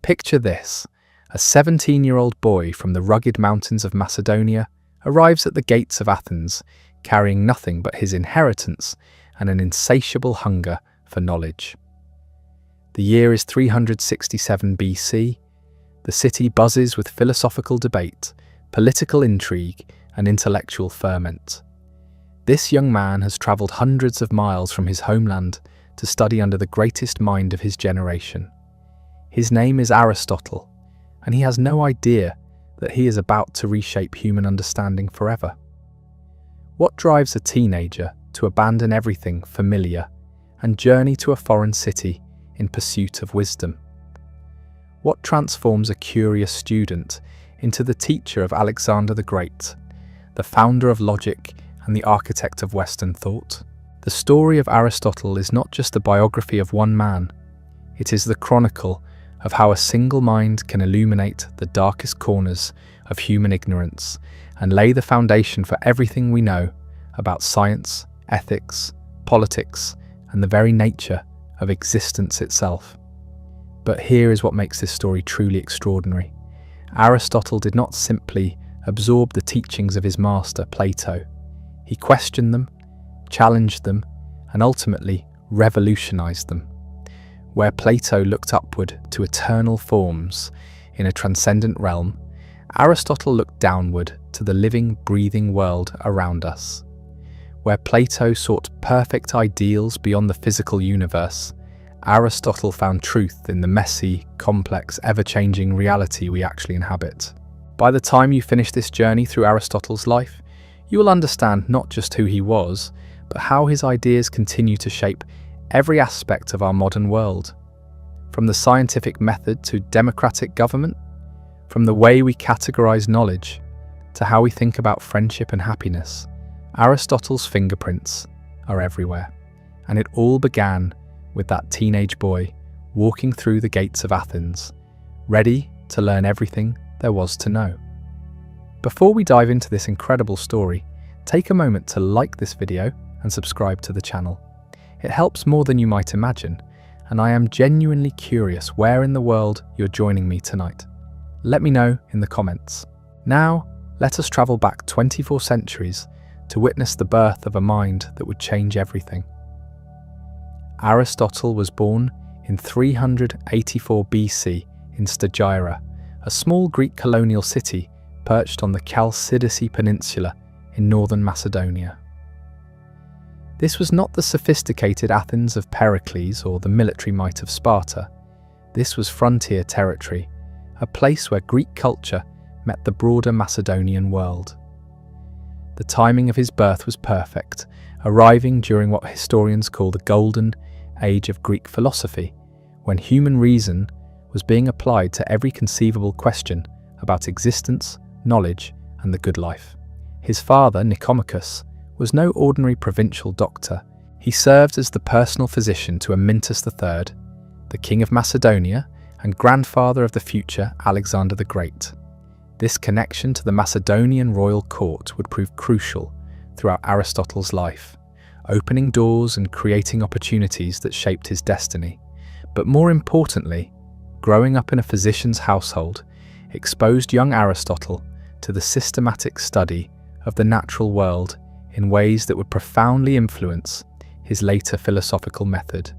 Picture this: a 17-year-old boy from the rugged mountains of Macedonia arrives at the gates of Athens, carrying nothing but his inheritance and an insatiable hunger for knowledge. The year is 367 BC. The city buzzes with philosophical debate, political intrigue, and intellectual ferment. This young man has travelled hundreds of miles from his homeland to study under the greatest mind of his generation. His name is Aristotle, and he has no idea that he is about to reshape human understanding forever. What drives a teenager to abandon everything familiar and journey to a foreign city in pursuit of wisdom? What transforms a curious student into the teacher of Alexander the Great, the founder of logic and the architect of Western thought? The story of Aristotle is not just the biography of one man, it is the chronicle of how a single mind can illuminate the darkest corners of human ignorance and lay the foundation for everything we know about science, ethics, politics, and the very nature of existence itself. But here is what makes this story truly extraordinary. Aristotle did not simply absorb the teachings of his master, Plato. He questioned them, challenged them, and ultimately revolutionized them. Where Plato looked upward to eternal forms in a transcendent realm, Aristotle looked downward to the living, breathing world around us. Where Plato sought perfect ideals beyond the physical universe, Aristotle found truth in the messy, complex, ever-changing reality we actually inhabit. By the time you finish this journey through Aristotle's life, you will understand not just who he was, but how his ideas continue to shape every aspect of our modern world. From the scientific method to democratic government, from the way we categorize knowledge to how we think about friendship and happiness, Aristotle's fingerprints are everywhere. And it all began with that teenage boy walking through the gates of Athens, ready to learn everything there was to know. Before we dive into this incredible story, take a moment to like this video and subscribe to the channel. It helps more than you might imagine, and I am genuinely curious where in the world you're joining me tonight. Let me know in the comments. Now, let us travel back 24 centuries to witness the birth of a mind that would change everything. Aristotle was born in 384 BC in Stagira, a small Greek colonial city perched on the Chalcidice Peninsula in northern Macedonia. This was not the sophisticated Athens of Pericles or the military might of Sparta. This was frontier territory, a place where Greek culture met the broader Macedonian world. The timing of his birth was perfect, arriving during what historians call the golden age of Greek philosophy, when human reason was being applied to every conceivable question about existence, knowledge, and the good life. His father, Nicomachus, was no ordinary provincial doctor. He served as the personal physician to Amyntas III, the king of Macedonia and grandfather of the future Alexander the Great. This connection to the Macedonian royal court would prove crucial throughout Aristotle's life, opening doors and creating opportunities that shaped his destiny. But more importantly, growing up in a physician's household exposed young Aristotle to the systematic study of the natural world in ways that would profoundly influence his later philosophical method.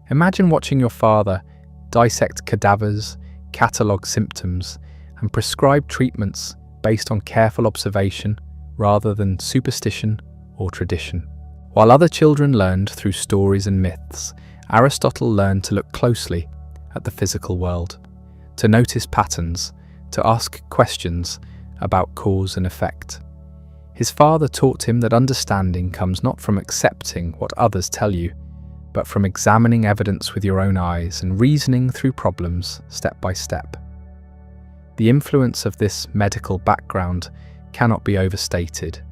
Imagine watching your father dissect cadavers, catalogue symptoms, and prescribe treatments based on careful observation rather than superstition or tradition. While other children learned through stories and myths, Aristotle learned to look closely at the physical world, to notice patterns, to ask questions about cause and effect. His father taught him that understanding comes not from accepting what others tell you, but from examining evidence with your own eyes and reasoning through problems step by step. The influence of this medical background cannot be overstated.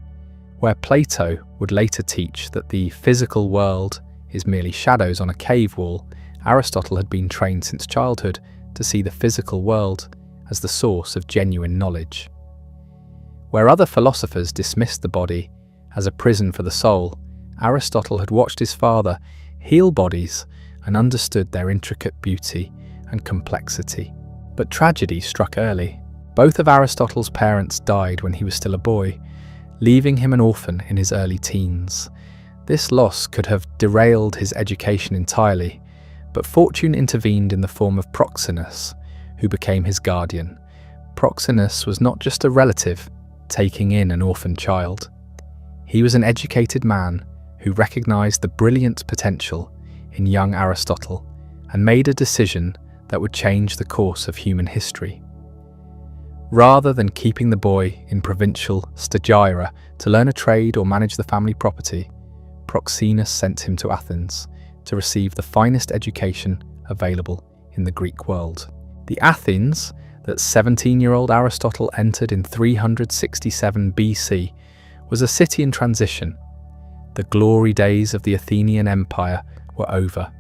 Where Plato would later teach that the physical world is merely shadows on a cave wall, Aristotle had been trained since childhood to see the physical world as the source of genuine knowledge. Where other philosophers dismissed the body as a prison for the soul, Aristotle had watched his father heal bodies and understood their intricate beauty and complexity. But tragedy struck early. Both of Aristotle's parents died when he was still a boy, leaving him an orphan in his early teens. This loss could have derailed his education entirely, but fortune intervened in the form of Proxenus, who became his guardian. Proxenus was not just a relative taking in an orphan child. He was an educated man who recognized the brilliant potential in young Aristotle and made a decision that would change the course of human history. Rather than keeping the boy in provincial Stagira to learn a trade or manage the family property, Proxenus sent him to Athens to receive the finest education available in the Greek world. The Athens that 17-year-old Aristotle entered in 367 BC was a city in transition. The glory days of the Athenian Empire were over.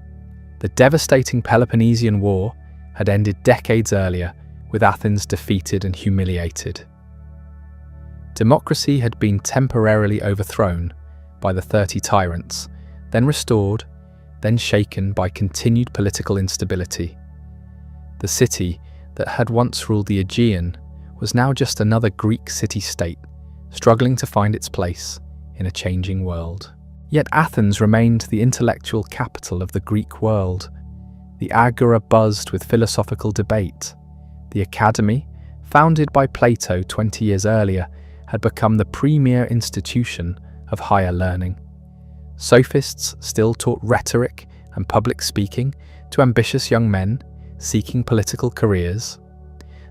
The devastating Peloponnesian War had ended decades earlier, with Athens defeated and humiliated. Democracy had been temporarily overthrown by the 30 tyrants, then restored, then shaken by continued political instability. The city that had once ruled the Aegean was now just another Greek city-state, struggling to find its place in a changing world. Yet Athens remained the intellectual capital of the Greek world. The agora buzzed with philosophical debate. The academy, founded by Plato 20 years earlier, had become the premier institution of higher learning. Sophists still taught rhetoric and public speaking to ambitious young men seeking political careers.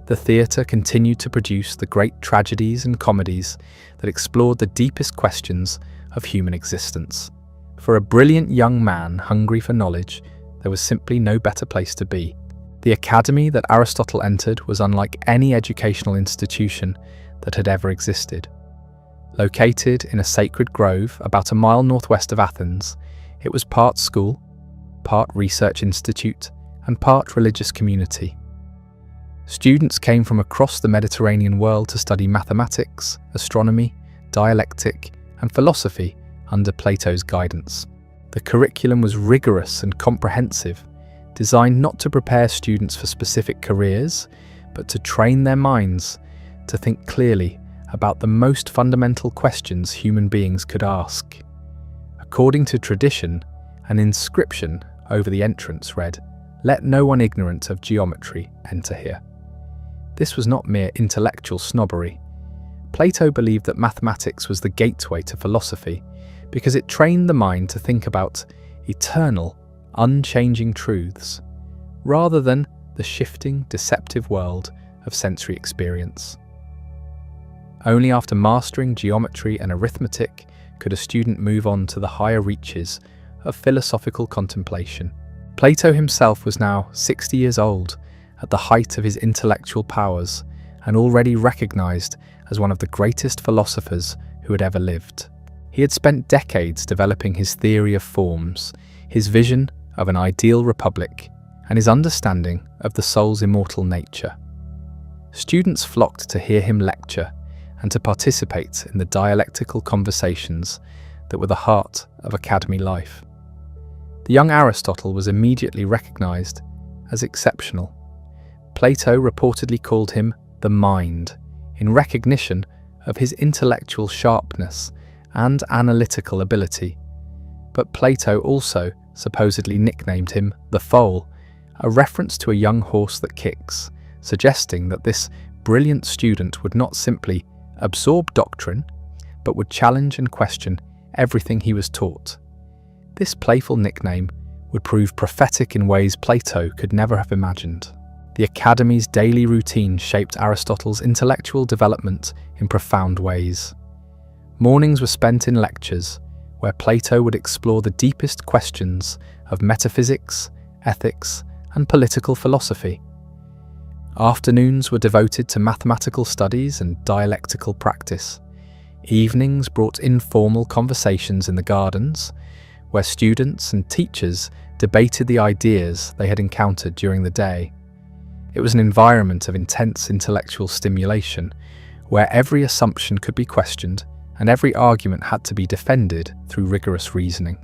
The theatre continued to produce the great tragedies and comedies that explored the deepest questions of human existence. For a brilliant young man hungry for knowledge, there was simply no better place to be. The academy that Aristotle entered was unlike any educational institution that had ever existed. Located in a sacred grove about a mile northwest of Athens, it was part school, part research institute, and part religious community. Students came from across the Mediterranean world to study mathematics, astronomy, dialectic, and philosophy under Plato's guidance. The curriculum was rigorous and comprehensive, designed not to prepare students for specific careers, but to train their minds to think clearly about the most fundamental questions human beings could ask. According to tradition, an inscription over the entrance read, "Let no one ignorant of geometry enter here." This was not mere intellectual snobbery. Plato believed that mathematics was the gateway to philosophy because it trained the mind to think about eternal, unchanging truths, rather than the shifting, deceptive world of sensory experience. Only after mastering geometry and arithmetic could a student move on to the higher reaches of philosophical contemplation. Plato himself was now 60 years old, at the height of his intellectual powers, and already recognized as one of the greatest philosophers who had ever lived. He had spent decades developing his theory of forms, his vision of an ideal republic, and his understanding of the soul's immortal nature. Students flocked to hear him lecture and to participate in the dialectical conversations that were the heart of academy life. The young Aristotle was immediately recognized as exceptional. Plato reportedly called him the mind, in recognition of his intellectual sharpness and analytical ability. But Plato also supposedly nicknamed him the foal, a reference to a young horse that kicks, suggesting that this brilliant student would not simply absorb doctrine, but would challenge and question everything he was taught. This playful nickname would prove prophetic in ways Plato could never have imagined. The academy's daily routine shaped Aristotle's intellectual development in profound ways. Mornings were spent in lectures, where Plato would explore the deepest questions of metaphysics, ethics, and political philosophy. Afternoons were devoted to mathematical studies and dialectical practice. Evenings brought informal conversations in the gardens, where students and teachers debated the ideas they had encountered during the day. It was an environment of intense intellectual stimulation, where every assumption could be questioned and every argument had to be defended through rigorous reasoning.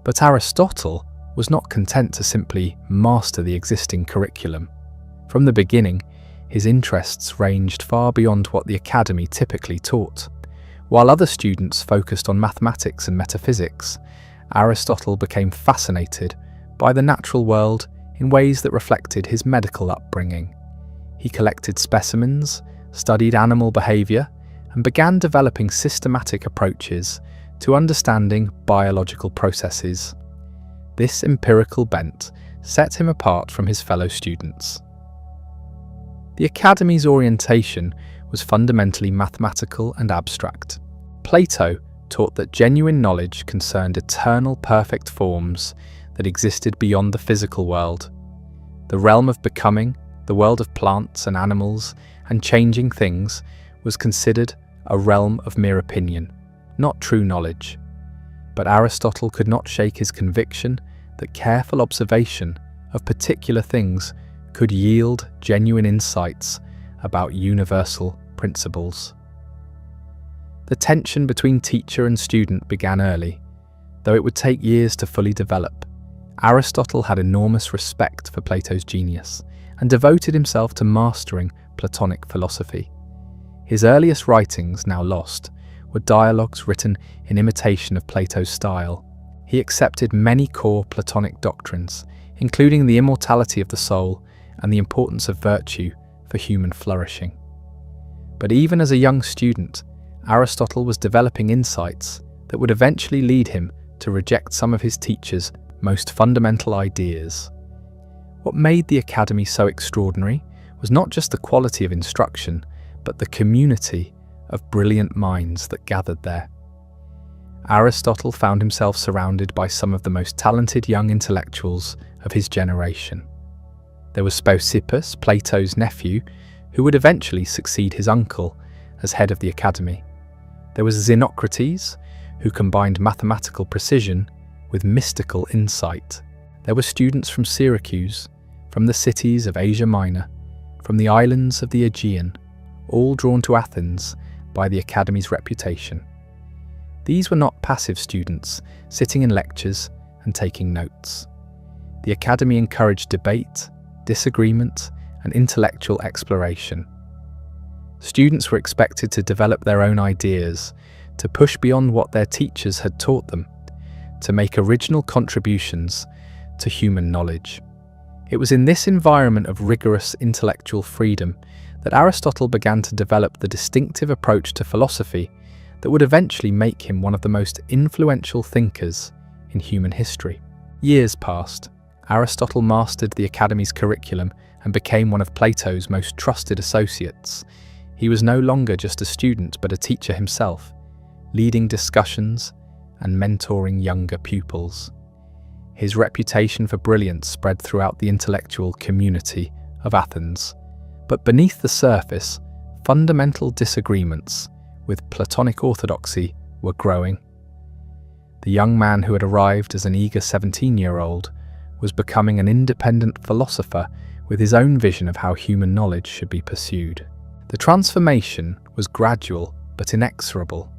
But Aristotle was not content to simply master the existing curriculum. From the beginning, his interests ranged far beyond what the academy typically taught. While other students focused on mathematics and metaphysics, Aristotle became fascinated by the natural world in ways that reflected his medical upbringing. He collected specimens, studied animal behavior, and began developing systematic approaches to understanding biological processes. This empirical bent set him apart from his fellow students. The Academy's orientation was fundamentally mathematical and abstract. Plato taught that genuine knowledge concerned eternal perfect forms that existed beyond the physical world. The realm of becoming, the world of plants and animals and changing things, was considered a realm of mere opinion, not true knowledge. But Aristotle could not shake his conviction that careful observation of particular things could yield genuine insights about universal principles. The tension between teacher and student began early, though it would take years to fully develop. Aristotle had enormous respect for Plato's genius and devoted himself to mastering Platonic philosophy. His earliest writings, now lost, were dialogues written in imitation of Plato's style. He accepted many core Platonic doctrines, including the immortality of the soul and the importance of virtue for human flourishing. But even as a young student, Aristotle was developing insights that would eventually lead him to reject some of his teacher's most fundamental ideas. What made the Academy so extraordinary was not just the quality of instruction, but the community of brilliant minds that gathered there. Aristotle found himself surrounded by some of the most talented young intellectuals of his generation. There was Speusippus, Plato's nephew, who would eventually succeed his uncle as head of the Academy. There was Xenocrates, who combined mathematical precision with mystical insight. There were students from Syracuse, from the cities of Asia Minor, from the islands of the Aegean, all drawn to Athens by the Academy's reputation. These were not passive students sitting in lectures and taking notes. The Academy encouraged debate, disagreement, and intellectual exploration. Students were expected to develop their own ideas, to push beyond what their teachers had taught them, to make original contributions to human knowledge. It was in this environment of rigorous intellectual freedom that Aristotle began to develop the distinctive approach to philosophy that would eventually make him one of the most influential thinkers in human history. Years passed. Aristotle mastered the Academy's curriculum and became one of Plato's most trusted associates. He was no longer just a student but a teacher himself, leading discussions and mentoring younger pupils. His reputation for brilliance spread throughout the intellectual community of Athens. But beneath the surface, fundamental disagreements with Platonic orthodoxy were growing. The young man who had arrived as an eager 17-year-old was becoming an independent philosopher with his own vision of how human knowledge should be pursued. The transformation was gradual but inexorable.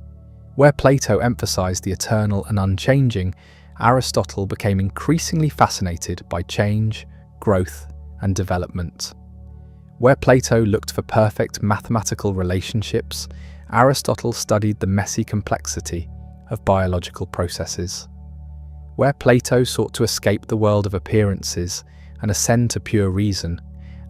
Where Plato emphasized the eternal and unchanging, Aristotle became increasingly fascinated by change, growth, and development. Where Plato looked for perfect mathematical relationships, Aristotle studied the messy complexity of biological processes. Where Plato sought to escape the world of appearances and ascend to pure reason,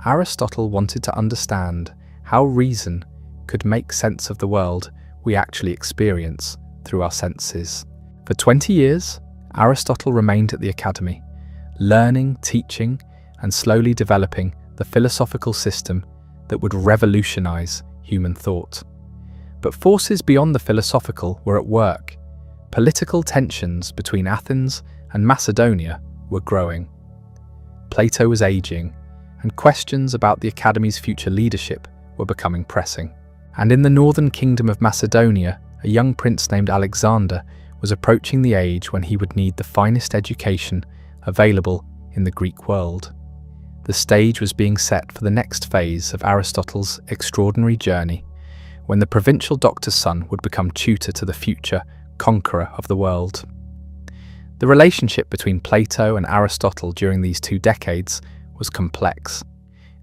Aristotle wanted to understand how reason could make sense of the world we actually experience through our senses. For 20 years, Aristotle remained at the Academy, learning, teaching, and slowly developing the philosophical system that would revolutionize human thought. But forces beyond the philosophical were at work. Political tensions between Athens and Macedonia were growing. Plato was aging, and questions about the Academy's future leadership were becoming pressing. And in the northern kingdom of Macedonia, a young prince named Alexander was approaching the age when he would need the finest education available in the Greek world. The stage was being set for the next phase of Aristotle's extraordinary journey, when the provincial doctor's son would become tutor to the future conqueror of the world. The relationship between Plato and Aristotle during these 2 decades was complex.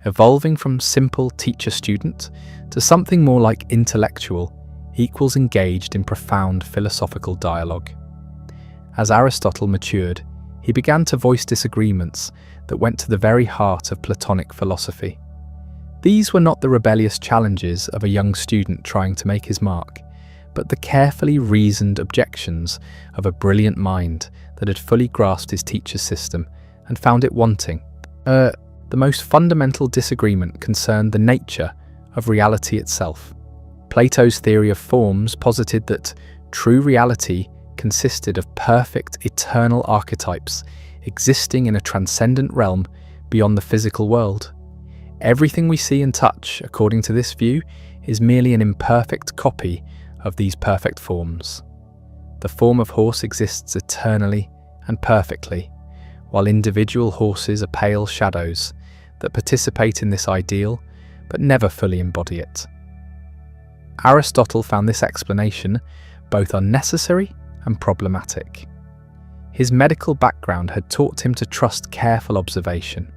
evolving from simple teacher-student to something more like intellectual, equals engaged in profound philosophical dialogue. As Aristotle matured, he began to voice disagreements that went to the very heart of Platonic philosophy. These were not the rebellious challenges of a young student trying to make his mark, but the carefully reasoned objections of a brilliant mind that had fully grasped his teacher's system and found it wanting. The most fundamental disagreement concerned the nature of reality itself. Plato's theory of forms posited that true reality consisted of perfect, eternal archetypes existing in a transcendent realm beyond the physical world. Everything we see and touch, according to this view, is merely an imperfect copy of these perfect forms. The form of horse exists eternally and perfectly, while individual horses are pale shadows that participate in this ideal but never fully embody it. Aristotle found this explanation both unnecessary and problematic. His medical background had taught him to trust careful observation,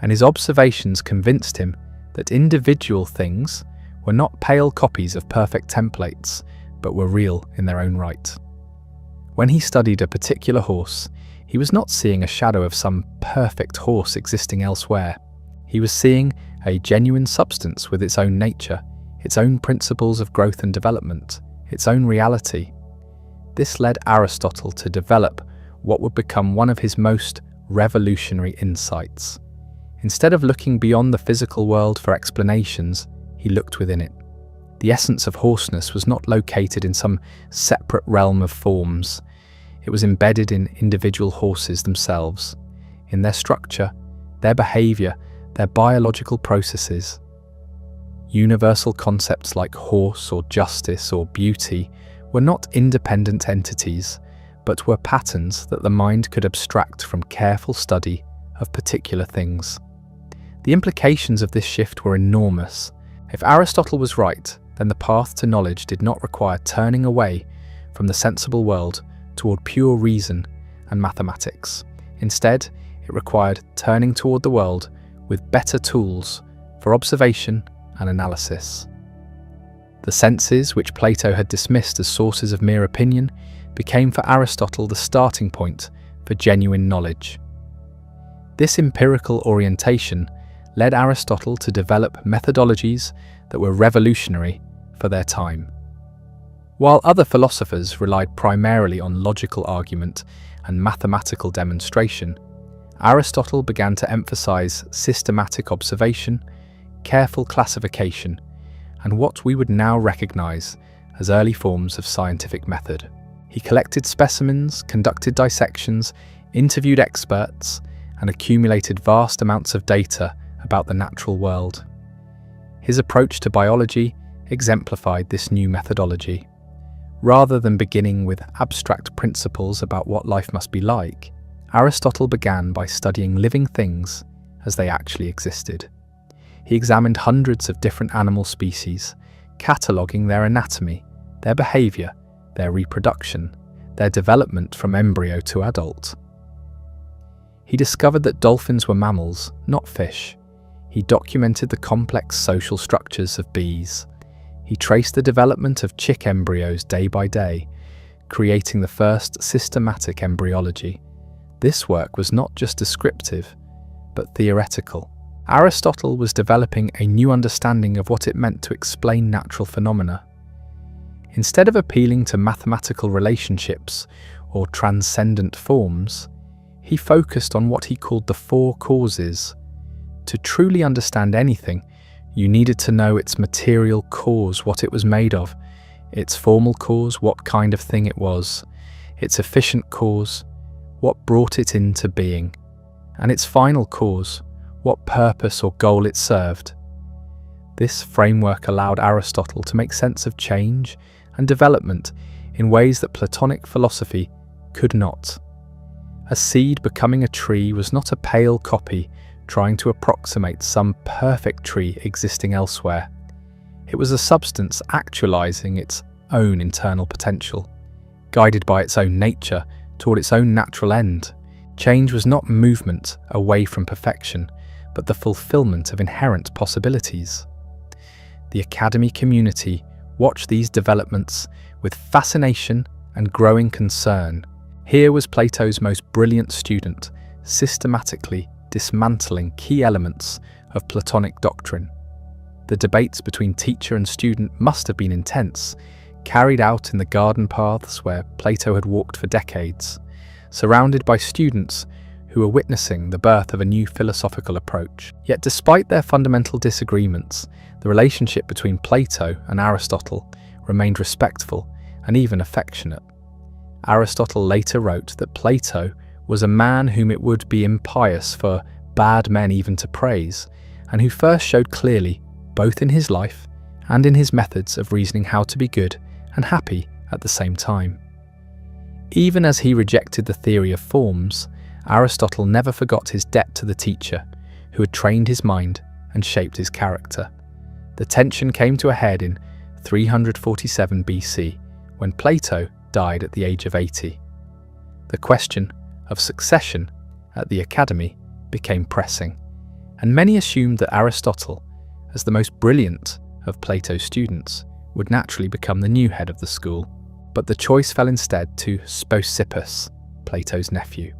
and his observations convinced him that individual things were not pale copies of perfect templates, but were real in their own right. When he studied a particular horse, he was not seeing a shadow of some perfect horse existing elsewhere. He was seeing a genuine substance with its own nature, its own principles of growth and development, its own reality. This led Aristotle to develop what would become one of his most revolutionary insights. Instead of looking beyond the physical world for explanations, he looked within it. The essence of horseness was not located in some separate realm of forms. It was embedded in individual horses themselves, in their structure, their behavior, their biological processes. Universal concepts like horse or justice or beauty were not independent entities, but were patterns that the mind could abstract from careful study of particular things. The implications of this shift were enormous. If Aristotle was right, then the path to knowledge did not require turning away from the sensible world toward pure reason and mathematics. Instead, it required turning toward the world with better tools for observation and analysis. The senses, which Plato had dismissed as sources of mere opinion, became for Aristotle the starting point for genuine knowledge. This empirical orientation led Aristotle to develop methodologies that were revolutionary for their time. While other philosophers relied primarily on logical argument and mathematical demonstration, Aristotle began to emphasize systematic observation, careful classification, and what we would now recognize as early forms of scientific method. He collected specimens, conducted dissections, interviewed experts, and accumulated vast amounts of data about the natural world. His approach to biology exemplified this new methodology. Rather than beginning with abstract principles about what life must be like, Aristotle began by studying living things as they actually existed. He examined hundreds of different animal species, cataloguing their anatomy, their behavior, their reproduction, their development from embryo to adult. He discovered that dolphins were mammals, not fish. He documented the complex social structures of bees. He traced the development of chick embryos day by day, creating the first systematic embryology. This work was not just descriptive, but theoretical. Aristotle was developing a new understanding of what it meant to explain natural phenomena. Instead of appealing to mathematical relationships or transcendent forms, he focused on what he called the four causes. To truly understand anything, you needed to know its material cause, what it was made of, its formal cause, what kind of thing it was, its efficient cause, what brought it into being, and its final cause, what purpose or goal it served. This framework allowed Aristotle to make sense of change and development in ways that Platonic philosophy could not. A seed becoming a tree was not a pale copy trying to approximate some perfect tree existing elsewhere. It was a substance actualizing its own internal potential, guided by its own nature toward its own natural end. Change was not movement away from perfection, but the fulfillment of inherent possibilities. The Academy community watched these developments with fascination and growing concern. Here was Plato's most brilliant student, systematically dismantling key elements of Platonic doctrine. The debates between teacher and student must have been intense, carried out in the garden paths where Plato had walked for decades, surrounded by students who were witnessing the birth of a new philosophical approach. Yet despite their fundamental disagreements, the relationship between Plato and Aristotle remained respectful and even affectionate. Aristotle later wrote that Plato was a man whom it would be impious for bad men even to praise, and who first showed clearly, both in his life and in his methods of reasoning, how to be good and happy at the same time. Even as he rejected the theory of forms, Aristotle never forgot his debt to the teacher, who had trained his mind and shaped his character. The tension came to a head in 347 BC, when Plato died at the age of 80. The question of succession at the Academy became pressing, and many assumed that Aristotle, as the most brilliant of Plato's students, would naturally become the new head of the school. But the choice fell instead to Speusippus, Plato's nephew.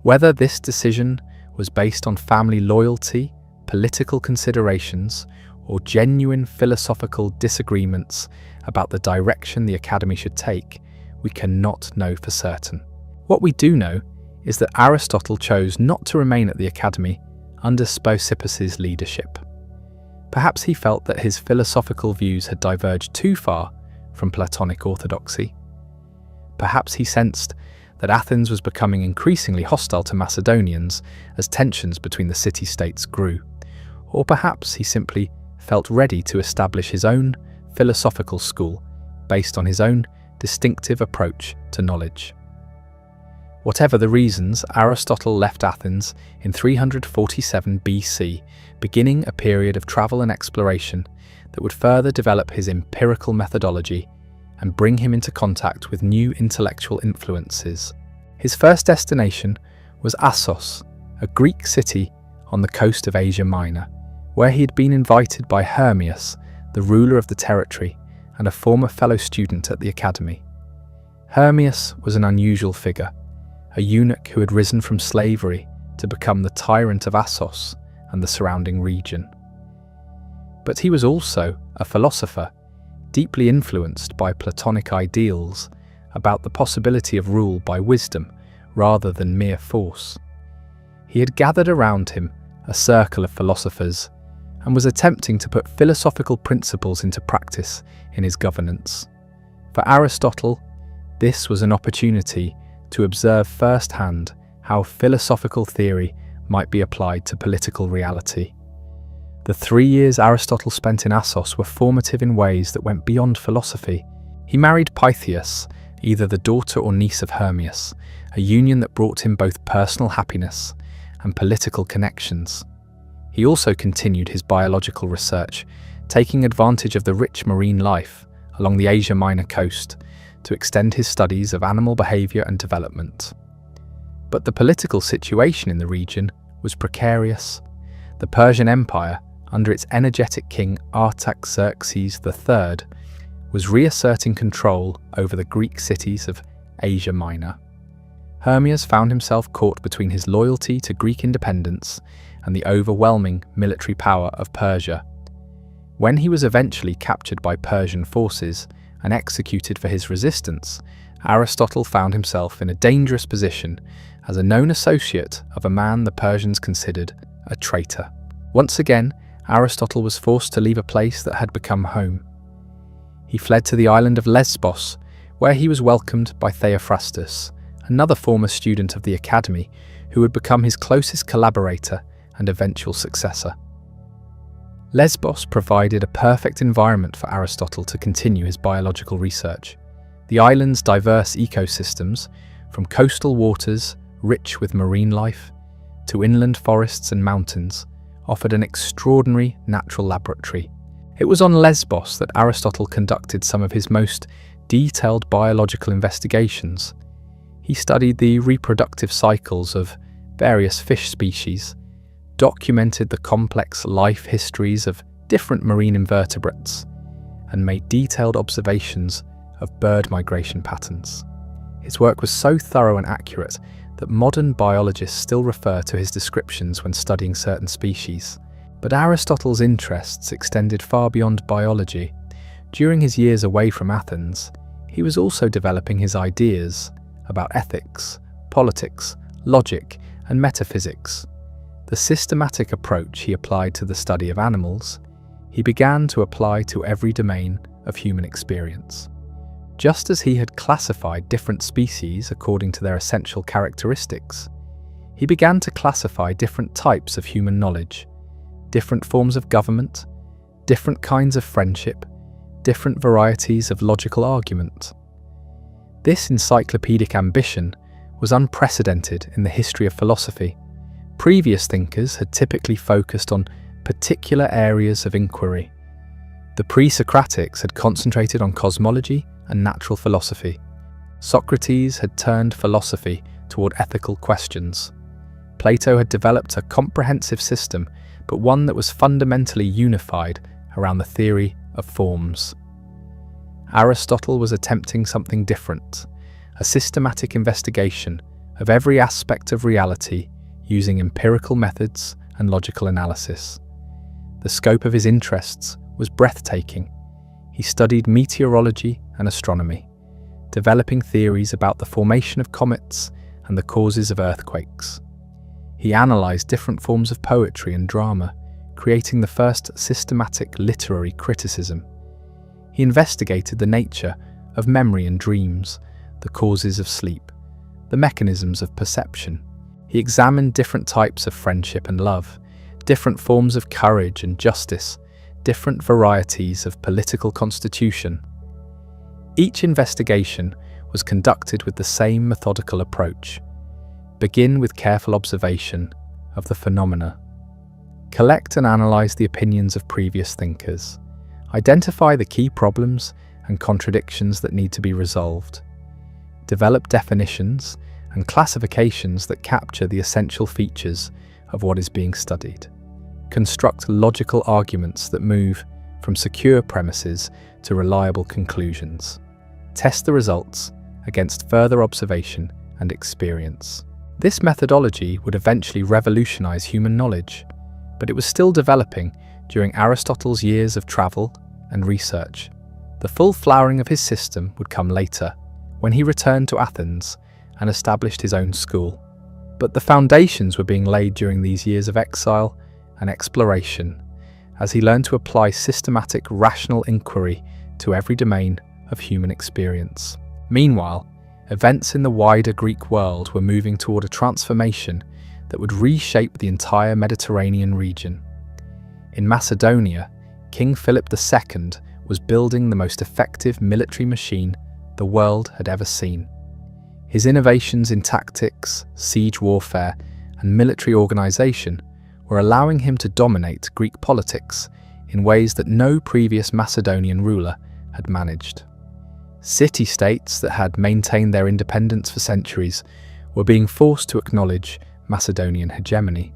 Whether this decision was based on family loyalty, political considerations, or genuine philosophical disagreements about the direction the Academy should take, we cannot know for certain. What we do know is that Aristotle chose not to remain at the Academy under Speusippus's leadership. Perhaps he felt that his philosophical views had diverged too far from Platonic orthodoxy. Perhaps he sensed that Athens was becoming increasingly hostile to Macedonians as tensions between the city-states grew. Or perhaps he simply felt ready to establish his own philosophical school based on his own distinctive approach to knowledge. Whatever the reasons, Aristotle left Athens in 347 BC, beginning a period of travel and exploration that would further develop his empirical methodology and bring him into contact with new intellectual influences. His first destination was Assos, a Greek city on the coast of Asia Minor, where he had been invited by Hermias, the ruler of the territory and a former fellow student at the Academy. Hermias was an unusual figure, a eunuch who had risen from slavery to become the tyrant of Assos and the surrounding region. But he was also a philosopher, deeply influenced by Platonic ideals about the possibility of rule by wisdom rather than mere force. He had gathered around him a circle of philosophers and was attempting to put philosophical principles into practice in his governance. For Aristotle, this was an opportunity to observe firsthand how philosophical theory might be applied to political reality. The 3 years Aristotle spent in Assos were formative in ways that went beyond philosophy. He married Pythias, either the daughter or niece of Hermias, a union that brought him both personal happiness and political connections. He also continued his biological research, taking advantage of the rich marine life along the Asia Minor coast to extend his studies of animal behavior and development. But the political situation in the region was precarious. The Persian Empire, under its energetic king Artaxerxes III, was reasserting control over the Greek cities of Asia Minor. Hermias found himself caught between his loyalty to Greek independence and the overwhelming military power of Persia. When he was eventually captured by Persian forces and executed for his resistance, Aristotle found himself in a dangerous position as a known associate of a man the Persians considered a traitor. Once again, Aristotle was forced to leave a place that had become home. He fled to the island of Lesbos, where he was welcomed by Theophrastus, another former student of the Academy who would become his closest collaborator and eventual successor. Lesbos provided a perfect environment for Aristotle to continue his biological research. The island's diverse ecosystems, from coastal waters rich with marine life to inland forests and mountains, offered an extraordinary natural laboratory. It was on Lesbos that Aristotle conducted some of his most detailed biological investigations. He studied the reproductive cycles of various fish species, documented the complex life histories of different marine invertebrates, and made detailed observations of bird migration patterns. His work was so thorough and accurate that modern biologists still refer to his descriptions when studying certain species. But Aristotle's interests extended far beyond biology. During his years away from Athens, he was also developing his ideas about ethics, politics, logic, and metaphysics. The systematic approach he applied to the study of animals, he began to apply to every domain of human experience. Just as he had classified different species according to their essential characteristics, he began to classify different types of human knowledge, different forms of government, different kinds of friendship, different varieties of logical argument. This encyclopedic ambition was unprecedented in the history of philosophy. Previous thinkers had typically focused on particular areas of inquiry. The pre-Socratics had concentrated on cosmology and natural philosophy. Socrates had turned philosophy toward ethical questions. Plato had developed a comprehensive system, but one that was fundamentally unified around the theory of forms. Aristotle was attempting something different, a systematic investigation of every aspect of reality using empirical methods and logical analysis. The scope of his interests was breathtaking. He studied meteorology and astronomy, developing theories about the formation of comets and the causes of earthquakes. He analysed different forms of poetry and drama, creating the first systematic literary criticism. He investigated the nature of memory and dreams, the causes of sleep, the mechanisms of perception. He examined different types of friendship and love, different forms of courage and justice, different varieties of political constitution. Each investigation was conducted with the same methodical approach. Begin with careful observation of the phenomena. Collect and analyze the opinions of previous thinkers. Identify the key problems and contradictions that need to be resolved. Develop definitions and classifications that capture the essential features of what is being studied. Construct logical arguments that move from secure premises to reliable conclusions. Test the results against further observation and experience. This methodology would eventually revolutionize human knowledge, but it was still developing during Aristotle's years of travel and research. The full flowering of his system would come later, when he returned to Athens and established his own school. But the foundations were being laid during these years of exile and exploration, as he learned to apply systematic rational inquiry to every domain of human experience. Meanwhile, events in the wider Greek world were moving toward a transformation that would reshape the entire Mediterranean region. In Macedonia, King Philip II was building the most effective military machine the world had ever seen. His innovations in tactics, siege warfare, and military organization were allowing him to dominate Greek politics in ways that no previous Macedonian ruler had managed. City-states that had maintained their independence for centuries were being forced to acknowledge Macedonian hegemony.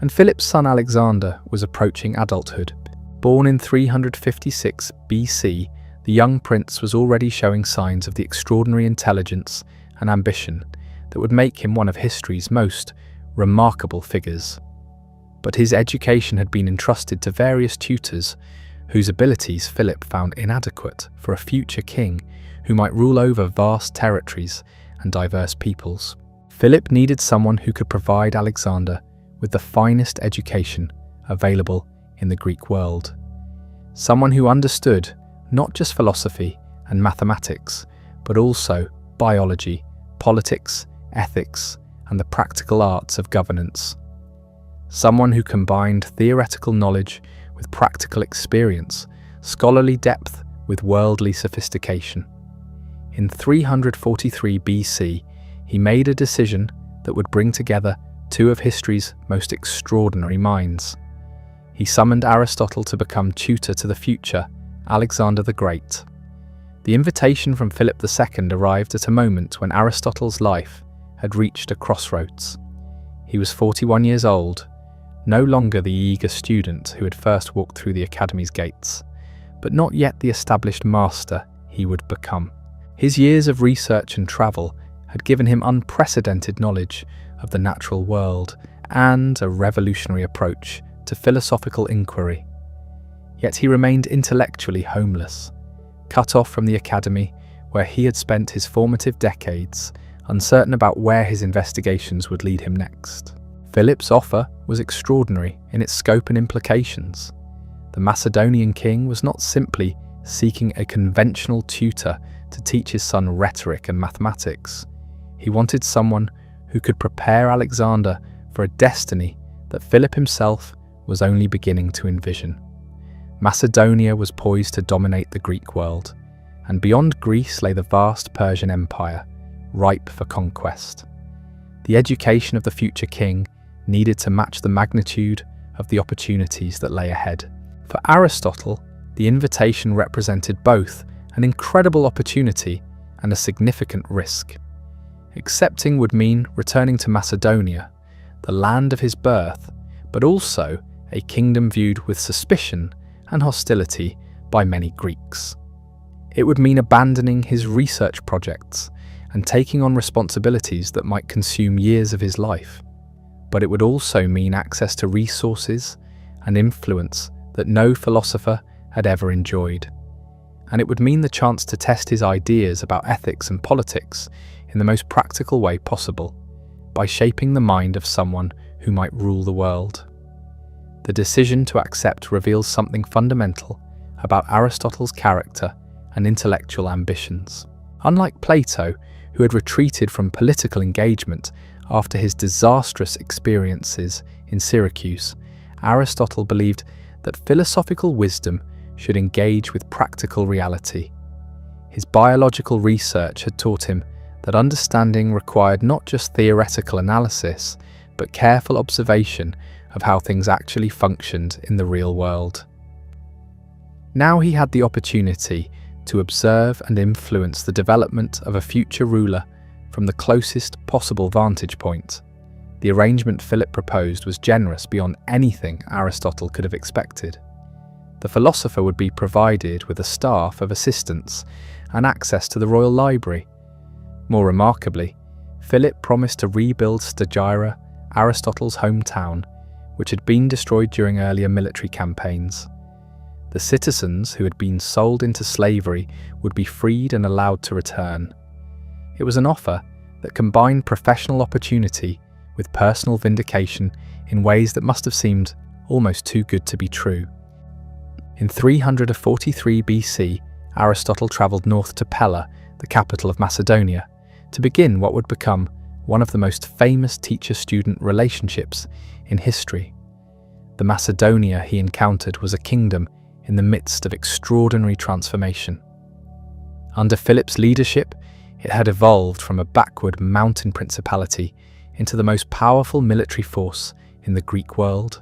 And Philip's son Alexander was approaching adulthood. Born in 356 BC, the young prince was already showing signs of the extraordinary intelligence and ambition that would make him one of history's most remarkable figures. But his education had been entrusted to various tutors whose abilities Philip found inadequate for a future king who might rule over vast territories and diverse peoples. Philip needed someone who could provide Alexander with the finest education available in the Greek world. Someone who understood not just philosophy and mathematics, but also biology, politics, ethics, and the practical arts of governance. Someone who combined theoretical knowledge with practical experience, scholarly depth with worldly sophistication. In 343 BC, he made a decision that would bring together two of history's most extraordinary minds. He summoned Aristotle to become tutor to the future Alexander the Great. The invitation from Philip II arrived at a moment when Aristotle's life had reached a crossroads. He was 41 years old, no longer the eager student who had first walked through the academy's gates, but not yet the established master he would become. His years of research and travel had given him unprecedented knowledge of the natural world and a revolutionary approach to philosophical inquiry. Yet he remained intellectually homeless, cut off from the academy where he had spent his formative decades, uncertain about where his investigations would lead him next. Philip's offer was extraordinary in its scope and implications. The Macedonian king was not simply seeking a conventional tutor to teach his son rhetoric and mathematics. He wanted someone who could prepare Alexander for a destiny that Philip himself was only beginning to envision. Macedonia was poised to dominate the Greek world, and beyond Greece lay the vast Persian Empire, ripe for conquest. The education of the future king needed to match the magnitude of the opportunities that lay ahead. For Aristotle, the invitation represented both an incredible opportunity and a significant risk. Accepting would mean returning to Macedonia, the land of his birth, but also a kingdom viewed with suspicion and hostility by many Greeks. It would mean abandoning his research projects and taking on responsibilities that might consume years of his life. But it would also mean access to resources and influence that no philosopher had ever enjoyed. And it would mean the chance to test his ideas about ethics and politics in the most practical way possible, by shaping the mind of someone who might rule the world. The decision to accept reveals something fundamental about Aristotle's character and intellectual ambitions. Unlike Plato, who had retreated from political engagement after his disastrous experiences in Syracuse, Aristotle believed that philosophical wisdom should engage with practical reality. His biological research had taught him that understanding required not just theoretical analysis, but careful observation of how things actually functioned in the real world. Now he had the opportunity to observe and influence the development of a future ruler from the closest possible vantage point. The arrangement Philip proposed was generous beyond anything Aristotle could have expected. The philosopher would be provided with a staff of assistants and access to the royal library. More remarkably, Philip promised to rebuild Stagira, Aristotle's hometown, which had been destroyed during earlier military campaigns. The citizens who had been sold into slavery would be freed and allowed to return. It was an offer that combined professional opportunity with personal vindication in ways that must have seemed almost too good to be true. In 343 BC, Aristotle travelled north to Pella, the capital of Macedonia, to begin what would become one of the most famous teacher-student relationships in history. The Macedonia he encountered was a kingdom in the midst of extraordinary transformation. Under Philip's leadership, it had evolved from a backward mountain principality into the most powerful military force in the Greek world.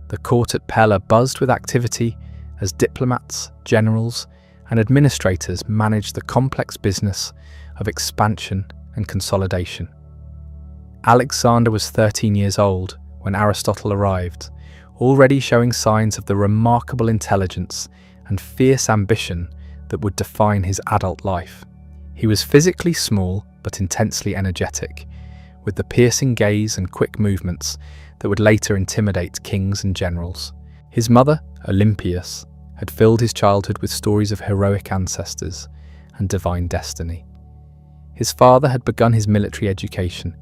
The court at Pella buzzed with activity as diplomats, generals, and administrators managed the complex business of expansion and consolidation. Alexander was 13 years old when Aristotle arrived, already showing signs of the remarkable intelligence and fierce ambition that would define his adult life. He was physically small but intensely energetic, with the piercing gaze and quick movements that would later intimidate kings and generals. His mother, Olympias, had filled his childhood with stories of heroic ancestors and divine destiny. His father had begun his military education,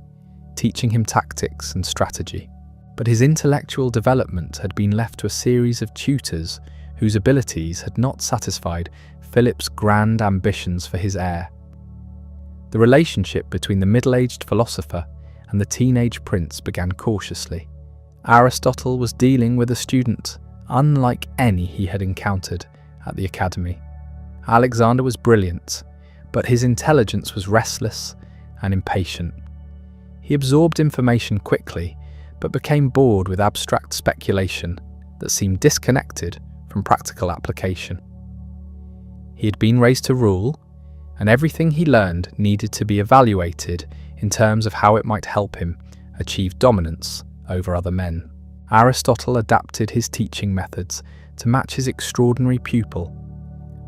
teaching him tactics and strategy. But his intellectual development had been left to a series of tutors whose abilities had not satisfied Philip's grand ambitions for his heir. The relationship between the middle-aged philosopher and the teenage prince began cautiously. Aristotle was dealing with a student unlike any he had encountered at the academy. Alexander was brilliant, but his intelligence was restless and impatient. He absorbed information quickly, but became bored with abstract speculation that seemed disconnected from practical application. He had been raised to rule, and everything he learned needed to be evaluated in terms of how it might help him achieve dominance over other men. Aristotle adapted his teaching methods to match his extraordinary pupil.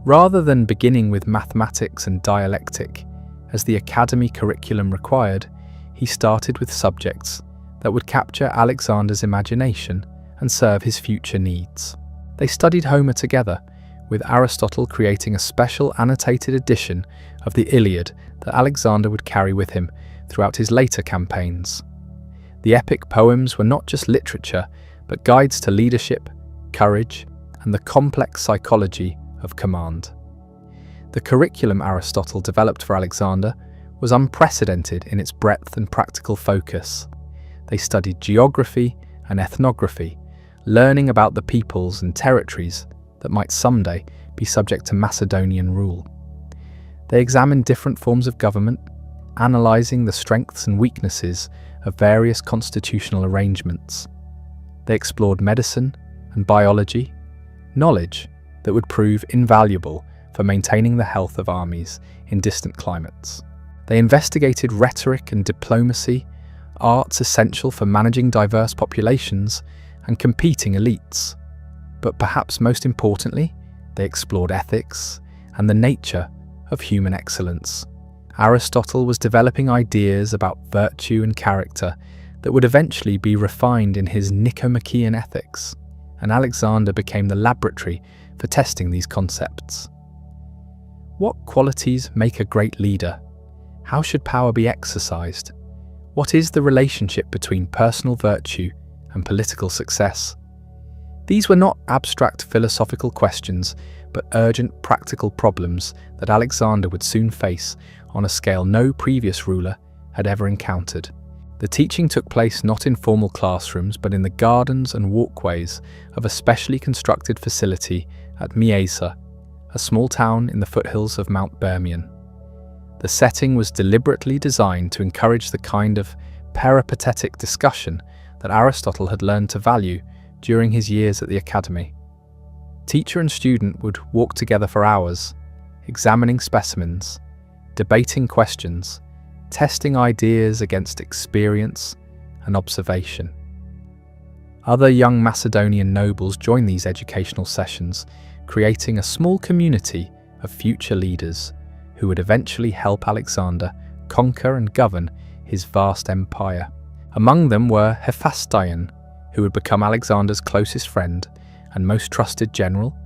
Rather than beginning with mathematics and dialectic, as the academy curriculum required, he started with subjects that would capture Alexander's imagination and serve his future needs. They studied Homer together, with Aristotle creating a special annotated edition of the Iliad that Alexander would carry with him throughout his later campaigns. The epic poems were not just literature, but guides to leadership, courage, and the complex psychology of command. The curriculum Aristotle developed for Alexander was unprecedented in its breadth and practical focus. They studied geography and ethnography, learning about the peoples and territories that might someday be subject to Macedonian rule. They examined different forms of government, analysing the strengths and weaknesses of various constitutional arrangements. They explored medicine and biology, knowledge that would prove invaluable for maintaining the health of armies in distant climates. They investigated rhetoric and diplomacy, arts essential for managing diverse populations and competing elites. But perhaps most importantly, they explored ethics and the nature of human excellence. Aristotle was developing ideas about virtue and character that would eventually be refined in his Nicomachean Ethics, and Alexander became the laboratory for testing these concepts. What qualities make a great leader? How should power be exercised? What is the relationship between personal virtue and political success? These were not abstract philosophical questions, but urgent practical problems that Alexander would soon face on a scale no previous ruler had ever encountered. The teaching took place not in formal classrooms, but in the gardens and walkways of a specially constructed facility at Miesa, a small town in the foothills of Mount Bermion. The setting was deliberately designed to encourage the kind of peripatetic discussion that Aristotle had learned to value during his years at the academy. Teacher and student would walk together for hours, examining specimens, debating questions, testing ideas against experience and observation. Other young Macedonian nobles joined these educational sessions, creating a small community of future leaders who would eventually help Alexander conquer and govern his vast empire. Among them were Hephaestion, who would become Alexander's closest friend and most trusted general,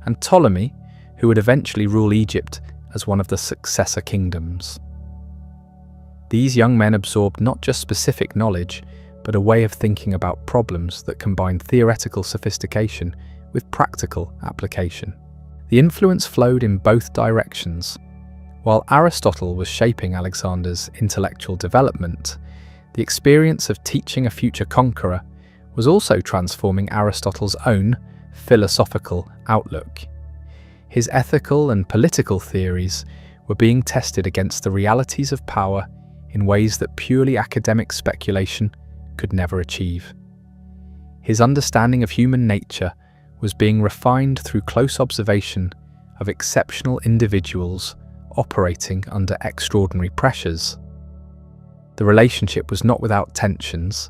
and Ptolemy, who would eventually rule Egypt as one of the successor kingdoms. These young men absorbed not just specific knowledge, but a way of thinking about problems that combined theoretical sophistication with practical application. The influence flowed in both directions. While Aristotle was shaping Alexander's intellectual development, the experience of teaching a future conqueror was also transforming Aristotle's own philosophical outlook. His ethical and political theories were being tested against the realities of power in ways that purely academic speculation could never achieve. His understanding of human nature was being refined through close observation of exceptional individuals operating under extraordinary pressures. The relationship was not without tensions.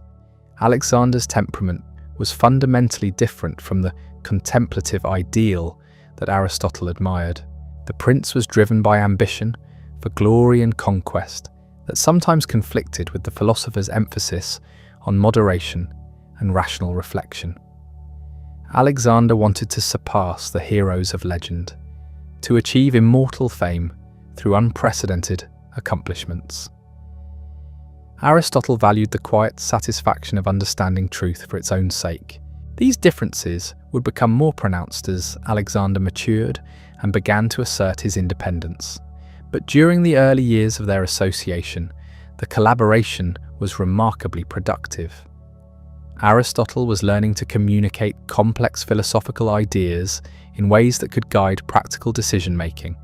Alexander's temperament was fundamentally different from the contemplative ideal that Aristotle admired. The prince was driven by ambition for glory and conquest that sometimes conflicted with the philosopher's emphasis on moderation and rational reflection. Alexander wanted to surpass the heroes of legend, to achieve immortal fame through unprecedented accomplishments. Aristotle valued the quiet satisfaction of understanding truth for its own sake. These differences would become more pronounced as Alexander matured and began to assert his independence. But during the early years of their association, the collaboration was remarkably productive. Aristotle was learning to communicate complex philosophical ideas in ways that could guide practical decision-making.